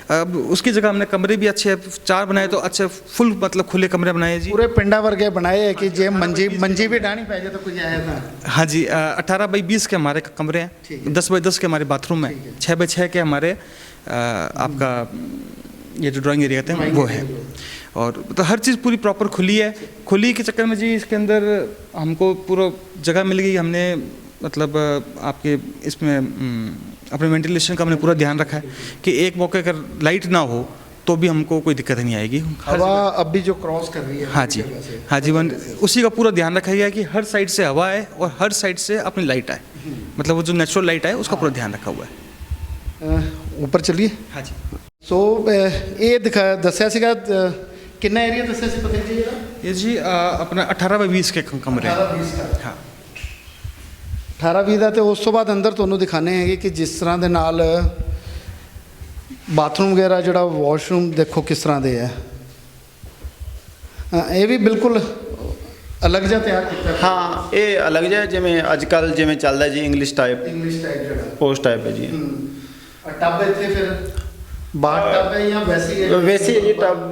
अब उसकी जगह हमने कमरे भी अच्छे 4 बनाए तो अच्छे फुल मतलब खुले कमरे बनाए जी
पूरे पिंडा वर्गे बनाए है कि जे मंजी भी डानी पै जाए तो कुछ आया था
हाँ जी 18 बाई 20 के हमारे कमरे हैं 10 बाई 10 के हमारे बाथरूम हैं 6 बाई 6 के हमारे आपका ये जो ड्राइंग एरिया कहते हैं वो है और तो हर चीज़ पूरी प्रॉपर खुली है खुली के चक्कर में जी इसके अंदर हमको पूरा जगह मिल गई हमने मतलब आपके इसमें अपने वेंटिलेशन का हमने पूरा ध्यान रखा है कि एक मौके अगर लाइट ना हो तो भी हमको कोई दिक्कत नहीं आएगी
हवा अब भी जो क्रॉस कर रही है
हाँ जी उसी का पूरा ध्यान रखा गया कि हर साइड से हवा है और हर साइड से अपनी लाइट आए मतलब वो जो नेचुरल लाइट है उसका पूरा ध्यान रखा हुआ है
ऊपर चलिए
हाँ जी
सो ये दसिया सीगा कितना एरिया दसिया सी पता जी
ये जी अपना 18 बाई 20 के कमरे हाँ
18-20 ਦਾ ਤੇ ਉਸ ਤੋਂ ਬਾਅਦ ਅੰਦਰ ਤੁਹਾਨੂੰ ਦਿਖਾਣੇ ਹੈਗੇ ਕਿ ਜਿਸ ਤਰ੍ਹਾਂ ਦੇ ਨਾਲ ਬਾਥਰੂਮ ਵਗੈਰਾ ਜਿਹੜਾ ਵਾਸ਼ਰੂਮ ਦੇਖੋ ਕਿਸ ਤਰ੍ਹਾਂ ਦੇ ਹੈ ਇਹ ਵੀ ਬਿਲਕੁਲ ਅਲੱਗ ਜਿਹਾ ਤਿਆਰ ਕੀਤਾ
ਹਾਂ ਇਹ ਅਲੱਗ ਜਿਹਾ ਜਿਵੇਂ ਅੱਜ ਕੱਲ ਜਿਵੇਂ ਚੱਲਦਾ ਜੀ ਇੰਗਲਿਸ਼ ਟਾਈਪ
ਜਿਹੜਾ
ਉਸ ਟਾਈਪ ਹੈ ਜੀ
ਟੱਬ ਇੱਥੇ ਫਿਰ ਬਾਥ ਟੱਬ ਹੈ ਜਾਂ
वैसे ये टब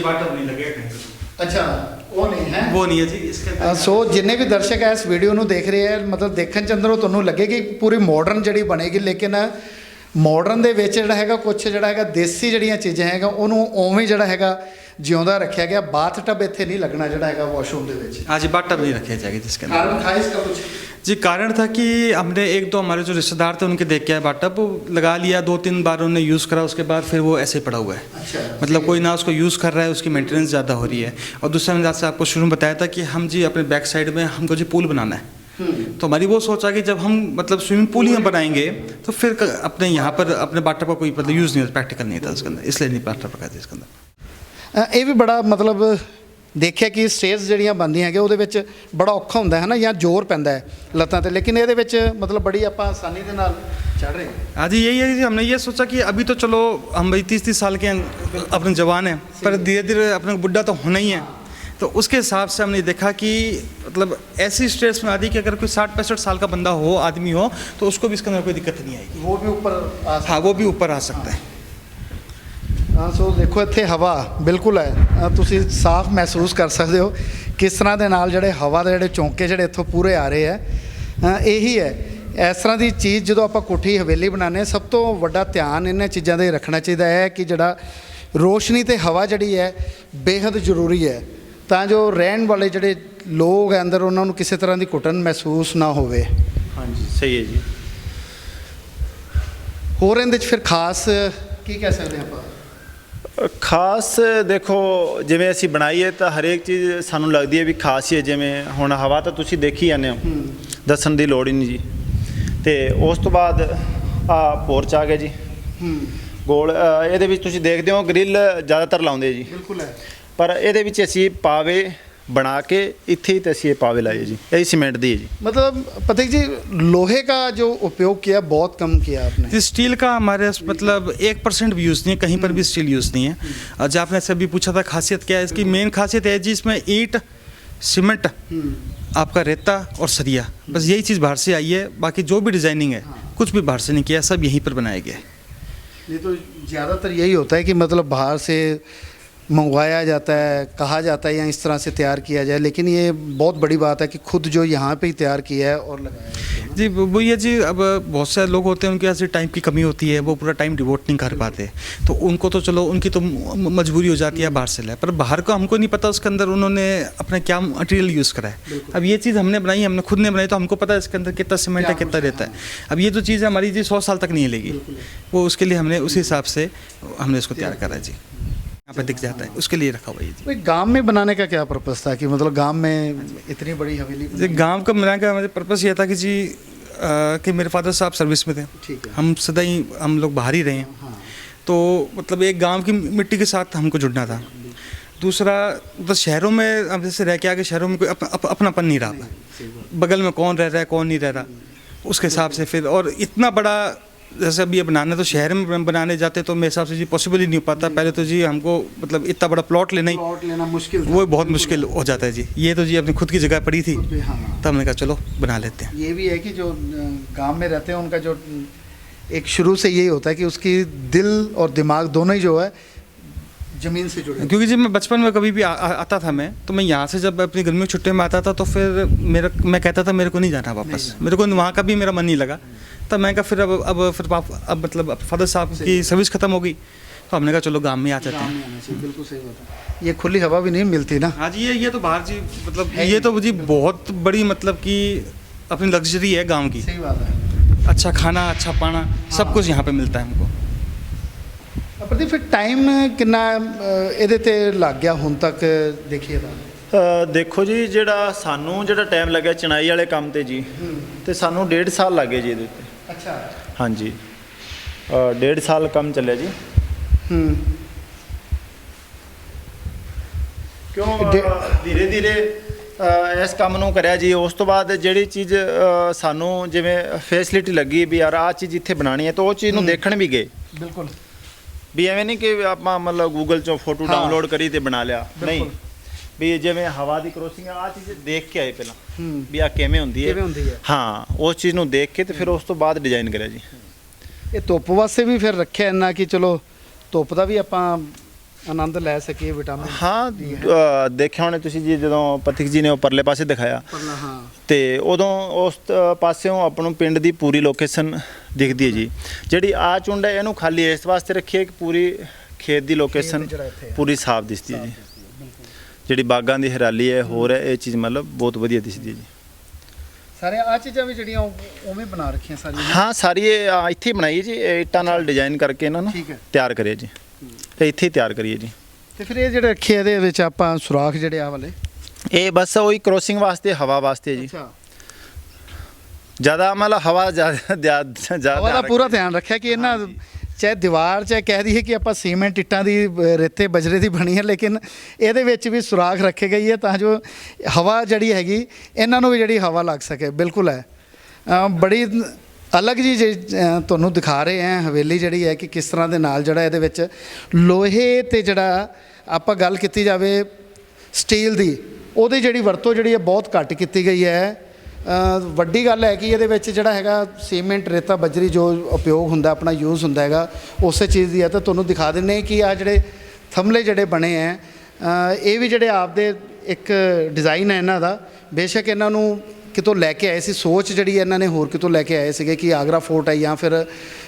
बाटअप नहीं लगेगा कहीं
ਅੱਛਾ ਉਹ ਨਹੀਂ ਹੈ
वो नहीं है जी इसके
ਸੋ ਜਿੰਨੇ ਵੀ ਦਰਸ਼ਕ ਹੈ ਇਸ ਵੀਡੀਓ ਨੂੰ ਦੇਖ ਰਹੇ ਹੈ ਮਤਲਬ ਦੇਖਣ ਚ ਅੰਦਰੋਂ ਤੁਹਾਨੂੰ ਲੱਗੇਗੀ ਪੂਰੀ ਮਾਡਰਨ ਜਿਹੜੀ ਬਣੇਗੀ ਲੇਕਿਨ ਮਾਡਰਨ ਦੇ ਵਿੱਚ ਜਿਹੜਾ ਹੈਗਾ ਕੁਝ ਜਿਹੜਾ ਹੈਗਾ ਦੇਸੀ ਜਿਹੜੀਆਂ ਚੀਜ਼ਾਂ ਹੈਗਾ ਉਹਨੂੰ ਉਵੇਂ ਜਿਹੜਾ ਹੈਗਾ ਜਿਉਂਦਾ ਰੱਖਿਆ ਗਿਆ ਬਾਥ ਟਬ ਇੱਥੇ ਨਹੀਂ ਲੱਗਣਾ ਜਿਹੜਾ ਹੈਗਾ ਵਾਸ਼ਰੂਮ ਦੇ ਵਿੱਚ
हाँ जी बाटअप नहीं रखे जाएगी जिसके अंदर
कारण था इसका कुछ
जी कारण था कि हमने एक दो हमारे जो रिश्तेदार थे उनके देख के आए बाटअप, वो लगा लिया, 2-3 बार उन्होंने यूज़ करा, उसके बाद फिर वो ऐसे पड़ा हुआ है। मतलब कोई ना उसको यूज़ कर रहा है, उसकी मेंटेनेंस ज़्यादा हो रही है। और दूसरा मैंने जैसे आपको शुरू में बताया था कि हम जी अपने बैक साइड में हमको जी पूल बनाना है, तो हमारी वो सोचा कि जब हम मतलब स्विमिंग पूल ही हम बनाएंगे तो फिर अपने यहाँ पर अपने बाटअप का कोई मतलब यूज़ नहीं होता, प्रैक्टिकल नहीं था उसके अंदर, इसलिए नहीं बाटअप रखा था इसके अंदर।
ਇਹ ਵੀ ਬੜਾ ਮਤਲਬ ਦੇਖਿਆ ਕਿ ਸਟੇਜ ਜਿਹੜੀਆਂ ਬਣਦੀਆਂ ਹੈਗੇ ਉਹਦੇ ਵਿੱਚ ਬੜਾ ਔਖਾ ਹੁੰਦਾ ਹੈ ਨਾ, ਜਾਂ ਜ਼ੋਰ ਪੈਂਦਾ ਹੈ ਲੱਤਾਂ ਤੇ, ਲੇਕਿਨ ਇਹਦੇ ਵਿੱਚ ਮਤਲਬ ਬੜੀ ਆਪਾਂ ਆਸਾਨੀ ਦੇ ਨਾਲ चढ़ रहे हैं।
हाँ जी, यही है कि हमने ये सोचा कि अभी तो चलो हम भाई 30-30 साल के हैं, अपने जवान हैं, पर धीरे धीरे अपने बुढ़ा तो होना ही है। तो उसके हिसाब से हमने देखा कि मतलब ऐसी स्ट्रेस में आती कि अगर कोई 60-65 साल का बंदा हो, आदमी हो, तो उसको भी इसके अंदर कोई दिक्कत नहीं आएगी।
वो भी ऊपर आ सकता
हाँ, वो भी ऊपर आ सकता है।
ਹਾਂ ਸੋ ਦੇਖੋ ਇੱਥੇ ਹਵਾ ਬਿਲਕੁਲ ਹੈ, ਤੁਸੀਂ ਸਾਫ਼ ਮਹਿਸੂਸ ਕਰ ਸਕਦੇ ਹੋ ਕਿਸ ਤਰ੍ਹਾਂ ਦੇ ਨਾਲ ਜਿਹੜੇ ਹਵਾ ਦੇ ਜਿਹੜੇ ਚੌਂਕੇ ਜਿਹੜੇ ਇੱਥੋਂ ਪੂਰੇ ਆ ਰਹੇ ਹੈ। ਇਹੀ ਹੈ, ਇਸ ਤਰ੍ਹਾਂ ਦੀ ਚੀਜ਼ ਜਦੋਂ ਆਪਾਂ ਕੋਠੀ ਹਵੇਲੀ ਬਣਾਉਂਦੇ, ਸਭ ਤੋਂ ਵੱਡਾ ਧਿਆਨ ਇਹਨਾਂ ਚੀਜ਼ਾਂ ਦਾ ਰੱਖਣਾ ਚਾਹੀਦਾ ਹੈ ਕਿ ਜਿਹੜਾ ਰੋਸ਼ਨੀ ਤੇ ਹਵਾ ਜਿਹੜੀ ਹੈ ਬੇਹੱਦ ਜ਼ਰੂਰੀ ਹੈ, ਤਾਂ ਜੋ ਰਹਿਣ ਵਾਲੇ ਜਿਹੜੇ ਲੋਕ ਹੈ ਅੰਦਰ ਉਹਨਾਂ ਨੂੰ ਕਿਸੇ ਤਰ੍ਹਾਂ ਦੀ ਘੁਟਨ ਮਹਿਸੂਸ ਨਾ ਹੋਵੇ।
ਹਾਂਜੀ ਸਹੀ ਹੈ ਜੀ।
ਹੋਰ ਇਹਦੇ 'ਚ ਫਿਰ ਖਾਸ ਕੀ ਕਹਿ ਸਕਦੇ ਆਪਾਂ?
ਖਾਸ ਦੇਖੋ ਜਿਵੇਂ ਅਸੀਂ ਬਣਾਈ ਹੈ ਤਾਂ ਹਰੇਕ ਚੀਜ਼ ਸਾਨੂੰ ਲੱਗਦੀ ਹੈ ਵੀ ਖਾਸ ਹੀ ਹੈ। ਜਿਵੇਂ ਹੁਣ ਹਵਾ ਤਾਂ ਤੁਸੀਂ ਦੇਖੀ ਜਾਂਦੇ ਹੋ, ਦੱਸਣ ਦੀ ਲੋੜ ਹੀ ਨਹੀਂ ਜੀ। ਤੇ ਉਸ ਤੋਂ ਬਾਅਦ ਆ ਪੋਰਚ ਆ ਗਿਆ ਜੀ ਗੋਲ, ਇਹਦੇ ਵਿੱਚ ਤੁਸੀਂ ਦੇਖਦੇ ਹੋ ਗ੍ਰਿਲ ਜ਼ਿਆਦਾਤਰ ਲਾਉਂਦੇ ਜੀ,
ਬਿਲਕੁਲ ਹੈ,
ਪਰ ਇਹਦੇ ਵਿੱਚ ਅਸੀਂ ਪਾਵੇ बना के इतने ही तैसी ये पावे लाए जी, यही सीमेंट दी है जी।
मतलब पथिक जी लोहे का जो उपयोग किया बहुत कम किया आपने।
जी स्टील का हमारे मतलब 1% भी यूज़ नहीं है, कहीं पर भी स्टील यूज़ नहीं है। और जो आपने सभी पूछा था खासियत क्या है, इसकी मेन खासियत है जी इसमें ईंट, सीमेंट, आपका रेता और सरिया, बस यही चीज़ बाहर से आई है। बाकी जो भी डिज़ाइनिंग है कुछ भी बाहर से नहीं किया, सब यहीं पर बनाया गया है।
ये तो ज़्यादातर यही होता है कि मतलब बाहर से मंगवाया जाता है, कहा जाता है या इस तरह से तैयार किया जाए, लेकिन ये बहुत बड़ी बात है कि खुद जो यहाँ पे ही तैयार किया है और लगाया है।
जी वही है जी। अब बहुत सारे लोग होते हैं उनके पास टाइम की कमी होती है, वो पूरा टाइम डिवोट नहीं कर पाते, तो उनको तो चलो उनकी तो मजबूरी हो जाती है बाहर से लाए, पर बाहर का हमको नहीं पता उसके अंदर उन्होंने अपना क्या मटेरियल यूज़ करा है। अब ये चीज़ हमने बनाई, हमने खुद ने बनाई, तो हमको पता है इसके अंदर कितना सीमेंट है, कितना रहता है। अब ये जो चीज़ है हमारी जी 100 साल तक नहीं हिलेगी, वो उसके लिए हमने उस हिसाब से हमने इसको तैयार करा है जी, यहाँ पे दिख जाता है, उसके लिए रखा हुआ है जी।
भाई गांव में बनाने का क्या पर्पस था कि मतलब गांव में इतनी बड़ी हवेली?
जी गांव का बनाने का मुझे पर्पस ये था कि जी कि मेरे फादर साहब सर्विस में थे,
ठीक है,
हम सदा ही हम लोग बाहर ही रहे हैं,
हाँ,
तो मतलब एक गांव की मिट्टी के साथ हमको जुड़ना था। दूसरा तो शहरों में अब जैसे रह के आगे शहरों में कोई अपनापन नहीं रहा, बगल में कौन रह रहा है कौन नहीं रह रहा, उसके हिसाब से फिर और इतना बड़ा जैसे अब ये बनाना तो शहर में बनाने जाते तो मेरे हिसाब से जी पॉसिबल ही नहीं हो पाता। पहले तो जी हमको मतलब इतना बड़ा प्लॉट लेना
मुश्किल था,
वो बहुत मुश्किल हो जाता है जी। ये तो जी अपनी खुद की जगह पड़ी थी,
हाँ।
तब हमने कहा चलो बना लेते हैं।
ये भी है कि जो गांव में रहते हैं उनका जो एक शुरू से यही होता है कि उसकी दिल और दिमाग दोनों ही जो है ज़मीन से जुड़े।
क्योंकि जब मैं बचपन में कभी भी आता था मैं, तो मैं यहाँ से जब अपनी गर्मी की छुट्टियों में आता था तो फिर मैं कहता था मेरे को नहीं जाना वापस, मेरे को वहाँ का भी मेरा मन नहीं लगा। तब मैं कहा फिर अब मतलब फादर साहब की सर्विस ख़त्म हो गई, तो हमने कहा चलो गांव में आ जाते हैं।
बिल्कुल सही बात है, ये खुली हवा भी नहीं मिलती ना।
हाँ जी, ये तो बाहर जी मतलब ये तो जी बहुत बड़ी मतलब कि अपनी लग्जरी है गांव की।
सही बात है,
अच्छा खाना, अच्छा पाना, सब कुछ यहाँ पे मिलता है हमको।
प्रदीप फिर टाइम कितना ਇਹਦੇ ਤੇ ਲੱਗ ਗਿਆ ਹੁਣ ਤੱਕ ਦੇਖੀਏ ਤਾਂ?
ਦੇਖੋ ਜੀ ਜਿਹੜਾ ਸਾਨੂੰ ਜਿਹੜਾ ਟਾਈਮ ਲੱਗਿਆ ਚਣਾਈ ਵਾਲੇ ਕੰਮ ਤੇ ਜੀ, ਤੇ ਸਾਨੂੰ 1.5 ਸਾਲ ਲੱਗੇ ਜੀ ਇਹਦੇ ਉੱਤੇ।
ਅੱਛਾ,
ਹਾਂਜੀ 1.5 ਸਾਲ ਕੰਮ ਚੱਲਿਆ ਜੀ। ਕਿਉਂ ਧੀਰੇ ਧੀਰੇ ਇਸ ਕੰਮ ਨੂੰ ਕਰਿਆ ਜੀ। ਉਸ ਤੋਂ ਬਾਅਦ ਜਿਹੜੀ ਚੀਜ਼ ਸਾਨੂੰ ਜਿਵੇਂ ਫੈਸਿਲਿਟੀ ਲੱਗੀ ਵੀ ਯਾਰ ਆਹ ਚੀਜ਼ ਇੱਥੇ ਬਣਾਉਣੀ ਹੈ, ਤਾਂ ਉਹ ਚੀਜ਼ ਨੂੰ ਦੇਖਣ ਵੀ ਗਏ।
ਬਿਲਕੁਲ
ਵੀ ਐਵੇਂ ਨਹੀਂ ਕਿ ਆਪਾਂ ਮਤਲਬ ਗੂਗਲ 'ਚੋਂ ਫੋਟੋ ਡਾਊਨਲੋਡ ਕਰੀ ਤੇ ਬਣਾ ਲਿਆ, ਨਹੀਂ। ਵੀ ਜਿਵੇਂ ਹਵਾ ਦੀ ਕ੍ਰੋਸਿੰਗ ਆ ਚੀਜ਼ ਦੇਖ ਕੇ ਆਏ ਪਹਿਲਾਂ ਵੀ ਆ ਕਿਵੇਂ ਹੁੰਦੀ ਹੈ, ਹਾਂ ਉਸ ਚੀਜ਼ ਨੂੰ ਦੇਖ ਕੇ ਤੇ ਫਿਰ ਉਸ ਤੋਂ ਬਾਅਦ ਡਿਜ਼ਾਈਨ ਕਰਿਆ ਜੀ।
ਇਹ ਧੁੱਪ ਵਾਸਤੇ ਵੀ ਫਿਰ ਰੱਖਿਆ ਇੰਨਾ ਕਿ ਚਲੋ ਧੁੱਪ ਦਾ ਵੀ ਆਪਾਂ ਆਨੰਦ ਲੈ ਸਕੀਏ, ਵਿਟਾਮਿਨ।
ਹਾਂ ਦੇਖਿਆ ਹੋਣੇ ਤੁਸੀਂ ਜੀ, ਜਦੋਂ ਪਥਿਕ ਜੀ ਨੇ ਉਹ ਪਰਲੇ ਪਾਸੇ ਦਿਖਾਇਆ, ਤੇ ਉਦੋਂ ਉਸ ਪਾਸਿਓਂ ਆਪਾਂ ਨੂੰ ਪਿੰਡ ਦੀ ਪੂਰੀ ਲੋਕੇਸ਼ਨ ਦਿਖਦੀ ਹੈ ਜੀ। ਜਿਹੜੀ ਆ ਚੁੰਡ ਹੈ ਇਹਨੂੰ ਖਾਲੀ ਇਸ ਵਾਸਤੇ ਰੱਖੀ ਹੈ ਕਿ ਪੂਰੀ ਖੇਤ ਦੀ ਲੋਕੇਸ਼ਨ ਪੂਰੀ ਸਾਫ਼ ਦਿਸਦੀ ਹੈ ਜੀ। ਜਿਹੜੀ ਬਾਗਾਂ ਦੀ ਹਰਿਆਲੀ ਹੈ ਹੋਰ ਹੈ, ਇਹ ਚੀਜ਼ ਮਤਲਬ ਬਹੁਤ ਵਧੀਆ ਦਿਸਦੀ ਹੈ ਜੀ।
ਸਾਰੇ ਆ ਚੀਜ਼ਾਂ ਵੀ ਜਿਹੜੀਆਂ ਉਵੇਂ ਬਣਾ ਰੱਖੀਆਂ ਸਾਰੀਆਂ
ਹਾਂ ਸਾਰੀ ਇਹ ਇੱਥੇ ਹੀ ਬਣਾਈ ਜੀ, ਇਹ ਇੱਟਾਂ ਨਾਲ ਡਿਜ਼ਾਈਨ ਕਰਕੇ ਇਹਨਾਂ ਨੂੰ
ਠੀਕ ਹੈ।
ਤਿਆਰ ਕਰਿਆ ਜੀ, ਇਹ ਇੱਥੇ ਹੀ ਤਿਆਰ ਕਰੀਏ ਜੀ।
ਤੇ ਫਿਰ ਇਹ ਜਿਹੜੇ ਰੱਖੇ ਇਹਦੇ ਵਿੱਚ ਆਪਾਂ ਸੁਰਾਖ ਜਿਹੜੇ ਆ ਵਾਲੇ
ਇਹ ਬਸ ਉਹੀ ਕ੍ਰੋਸਿੰਗ ਵਾਸਤੇ, ਹਵਾ ਵਾਸਤੇ ਜੀ।
ਅੱਛਾ
ਜ਼ਿਆਦਾ ਮਤਲਬ ਹਵਾ ਜ਼ਿਆਦਾ
ਹਵਾ ਦਾ ਪੂਰਾ ਧਿਆਨ ਰੱਖਿਆ ਕਿ ਇਹਨਾਂ ਚਾਹੇ ਦੀਵਾਰ ਚਾਹੇ ਕਹਿ ਦਈਏ ਕਿ ਆਪਾਂ ਸੀਮੈਂਟ ਇੱਟਾਂ ਦੀ ਰੇਤੇ ਬਜਰੇ ਦੀ ਬਣੀ ਹੈ, ਲੇਕਿਨ ਇਹਦੇ ਵਿੱਚ ਵੀ ਸੁਰਾਖ ਰੱਖੇ ਗਈ ਹੈ ਤਾਂ ਜੋ ਹਵਾ ਜਿਹੜੀ ਹੈਗੀ ਇਹਨਾਂ ਨੂੰ ਵੀ ਜਿਹੜੀ ਹਵਾ ਲੱਗ ਸਕੇ। ਬਿਲਕੁਲ ਹੈ ਬੜੀ ਅਲੱਗ ਜੀ ਤੁਹਾਨੂੰ ਦਿਖਾ ਰਹੇ ਹਾਂ ਹਵੇਲੀ ਜਿਹੜੀ ਹੈ ਕਿ ਕਿਸ ਤਰ੍ਹਾਂ ਦੇ ਨਾਲ ਜਿਹੜਾ ਇਹਦੇ ਵਿੱਚ ਲੋਹੇ ਤੇ ਜਿਹੜਾ ਆਪਾਂ ਗੱਲ ਕੀਤੀ ਜਾਵੇ ਸਟੀਲ ਦੀ, ਉਹਦੀ ਜਿਹੜੀ ਵਰਤੋਂ ਜਿਹੜੀ ਹੈ ਬਹੁਤ ਘੱਟ ਕੀਤੀ ਗਈ ਹੈ। ਵੱਡੀ ਗੱਲ ਹੈ ਕਿ ਇਹਦੇ ਵਿੱਚ ਜਿਹੜਾ ਹੈਗਾ ਸੀਮੈਂਟ ਰੇਤਾ ਬਜਰੀ ਜੋ ਉਪਯੋਗ ਹੁੰਦਾ ਆਪਣਾ ਯੂਜ਼ ਹੁੰਦਾ ਹੈਗਾ ਉਸੇ ਚੀਜ਼ ਦੀ ਹੈ। ਤਾਂ ਤੁਹਾਨੂੰ ਦਿਖਾ ਦਿੰਦੇ ਕਿ ਆ ਜਿਹੜੇ ਥੰਮਲੇ ਜਿਹੜੇ ਬਣੇ ਹੈ ਇਹ ਵੀ ਜਿਹੜੇ ਆਪਦੇ ਇੱਕ ਡਿਜ਼ਾਈਨ ਹੈ ਇਹਨਾਂ ਦਾ। ਬੇਸ਼ੱਕ ਇਹਨਾਂ ਨੂੰ ਕਿਤੋਂ ਲੈ ਕੇ ਆਏ ਸੀ, ਸੋਚ ਜਿਹੜੀ ਇਹਨਾਂ ਨੇ ਹੋਰ ਕਿਤੋਂ ਲੈ ਕੇ ਆਏ ਸੀਗੇ ਕਿ ਆਗਰਾ ਫੋਰਟ ਹੈ ਜਾਂ ਫਿਰ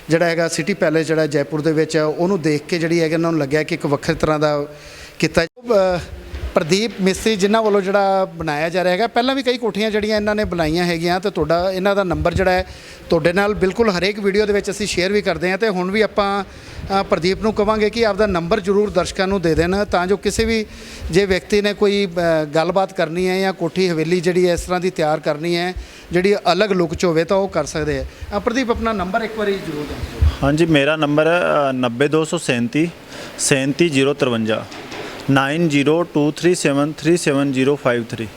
ਜਿਹੜਾ ਹੈਗਾ ਸਿਟੀ ਪੈਲੇਸ ਜਿਹੜਾ ਜੈਪੁਰ ਦੇ ਵਿੱਚ ਹੈ, ਉਹਨੂੰ ਦੇਖ ਕੇ ਜਿਹੜੀ ਹੈਗਾ ਇਹਨਾਂ ਨੂੰ ਲੱਗਿਆ ਕਿ ਇੱਕ ਵੱਖਰੇ ਤਰ੍ਹਾਂ ਦਾ ਕੀਤਾ। ਪ੍ਰਦੀਪ ਮਿਸਤਰੀ ਜਿਨ੍ਹਾਂ ਵੱਲੋਂ ਜਿਹੜਾ ਬਣਾਇਆ ਜਾ ਰਿਹਾ ਹੈਗਾ, ਪਹਿਲਾਂ ਵੀ ਕਈ ਕੋਠੀਆਂ ਜਿਹੜੀਆਂ ਇਹਨਾਂ ਨੇ ਬਣਾਈਆਂ ਹੈਗੀਆਂ ਤੇ ਤੁਹਾਡਾ ਇਹਨਾਂ ਦਾ ਨੰਬਰ ਜਿਹੜਾ ਹੈ ਤੁਹਾਡੇ ਨਾਲ ਬਿਲਕੁਲ ਹਰੇਕ ਵੀਡੀਓ ਦੇ ਵਿੱਚ ਅਸੀਂ ਸ਼ੇਅਰ ਵੀ ਕਰਦੇ ਹਾਂ। ਤੇ ਹੁਣ ਵੀ ਆਪਾਂ ਪ੍ਰਦੀਪ ਨੂੰ ਕਵਾਂਗੇ ਕਿ ਆਪਦਾ ਨੰਬਰ ਜ਼ਰੂਰ ਦਰਸ਼ਕਾਂ ਨੂੰ ਦੇ ਦੇਣ ਤਾਂ ਜੋ ਕਿਸੇ ਵੀ ਜੇ ਵਿਅਕਤੀ ਨੇ ਕੋਈ ਗੱਲਬਾਤ ਕਰਨੀ ਹੈ ਜਾਂ ਕੋਠੀ ਹਵੇਲੀ ਜਿਹੜੀ ਇਸ ਤਰ੍ਹਾਂ ਦੀ ਤਿਆਰ ਕਰਨੀ ਹੈ ਜਿਹੜੀ ਅਲੱਗ ਲੁੱਕ 'ਚ ਹੋਵੇ ਤਾਂ ਉਹ ਕਰ ਸਕਦੇ ਆ। ਪ੍ਰਦੀਪ ਆਪਣਾ ਨੰਬਰ ਇੱਕ ਵਾਰੀ ਜ਼ਰੂਰ ਦਿਓ।
ਹਾਂਜੀ ਮੇਰਾ ਨੰਬਰ ਹੈ 90237 37053 9023737053।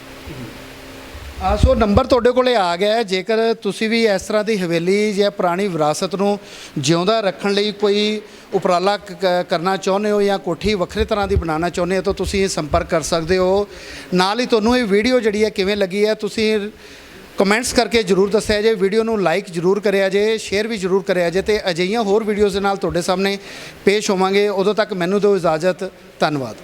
ਸੋ ਨੰਬਰ ਤੁਹਾਡੇ ਕੋਲੇ ਆ ਗਿਆ ਹੈ। ਜੇਕਰ ਤੁਸੀਂ ਵੀ ਇਸ ਤਰ੍ਹਾਂ ਦੀ ਹਵੇਲੀ ਜਾਂ ਪੁਰਾਣੀ ਵਿਰਾਸਤ ਨੂੰ ਜਿਉਂਦਾ ਰੱਖਣ ਲਈ ਕੋਈ ਉਪਰਾਲਾ ਕਰਨਾ ਚਾਹੁੰਦੇ ਹੋ ਜਾਂ ਕੋਠੀ ਵੱਖਰੇ ਤਰ੍ਹਾਂ ਦੀ ਬਣਾਉਣਾ ਚਾਹੁੰਦੇ ਹੋ ਤਾਂ ਤੁਸੀਂ ਸੰਪਰਕ ਕਰ ਸਕਦੇ ਹੋ। ਨਾਲ ਹੀ ਤੁਹਾਨੂੰ ਇਹ ਵੀਡੀਓ ਜਿਹੜੀ ਹੈ ਕਿਵੇਂ ਲੱਗੀ ਹੈ ਤੁਸੀਂ ਕਮੈਂਟਸ ਕਰਕੇ ਜ਼ਰੂਰ ਦੱਸਿਆ ਜੇ। ਵੀਡੀਓ ਨੂੰ ਲਾਈਕ ਜ਼ਰੂਰ ਕਰਿਆ ਜੇ, ਸ਼ੇਅਰ ਵੀ ਜ਼ਰੂਰ ਕਰਿਆ ਜੇ ਤੇ ਅਜਿਹੀਆਂ ਹੋਰ ਵੀਡੀਓਜ਼ ਦੇ ਨਾਲ ਤੁਹਾਡੇ ਸਾਹਮਣੇ ਪੇਸ਼ ਹੋਵਾਂਗੇ। ਉਦੋਂ ਤੱਕ ਮੈਨੂੰ ਦਿਓ ਇਜਾਜ਼ਤ। ਧੰਨਵਾਦ।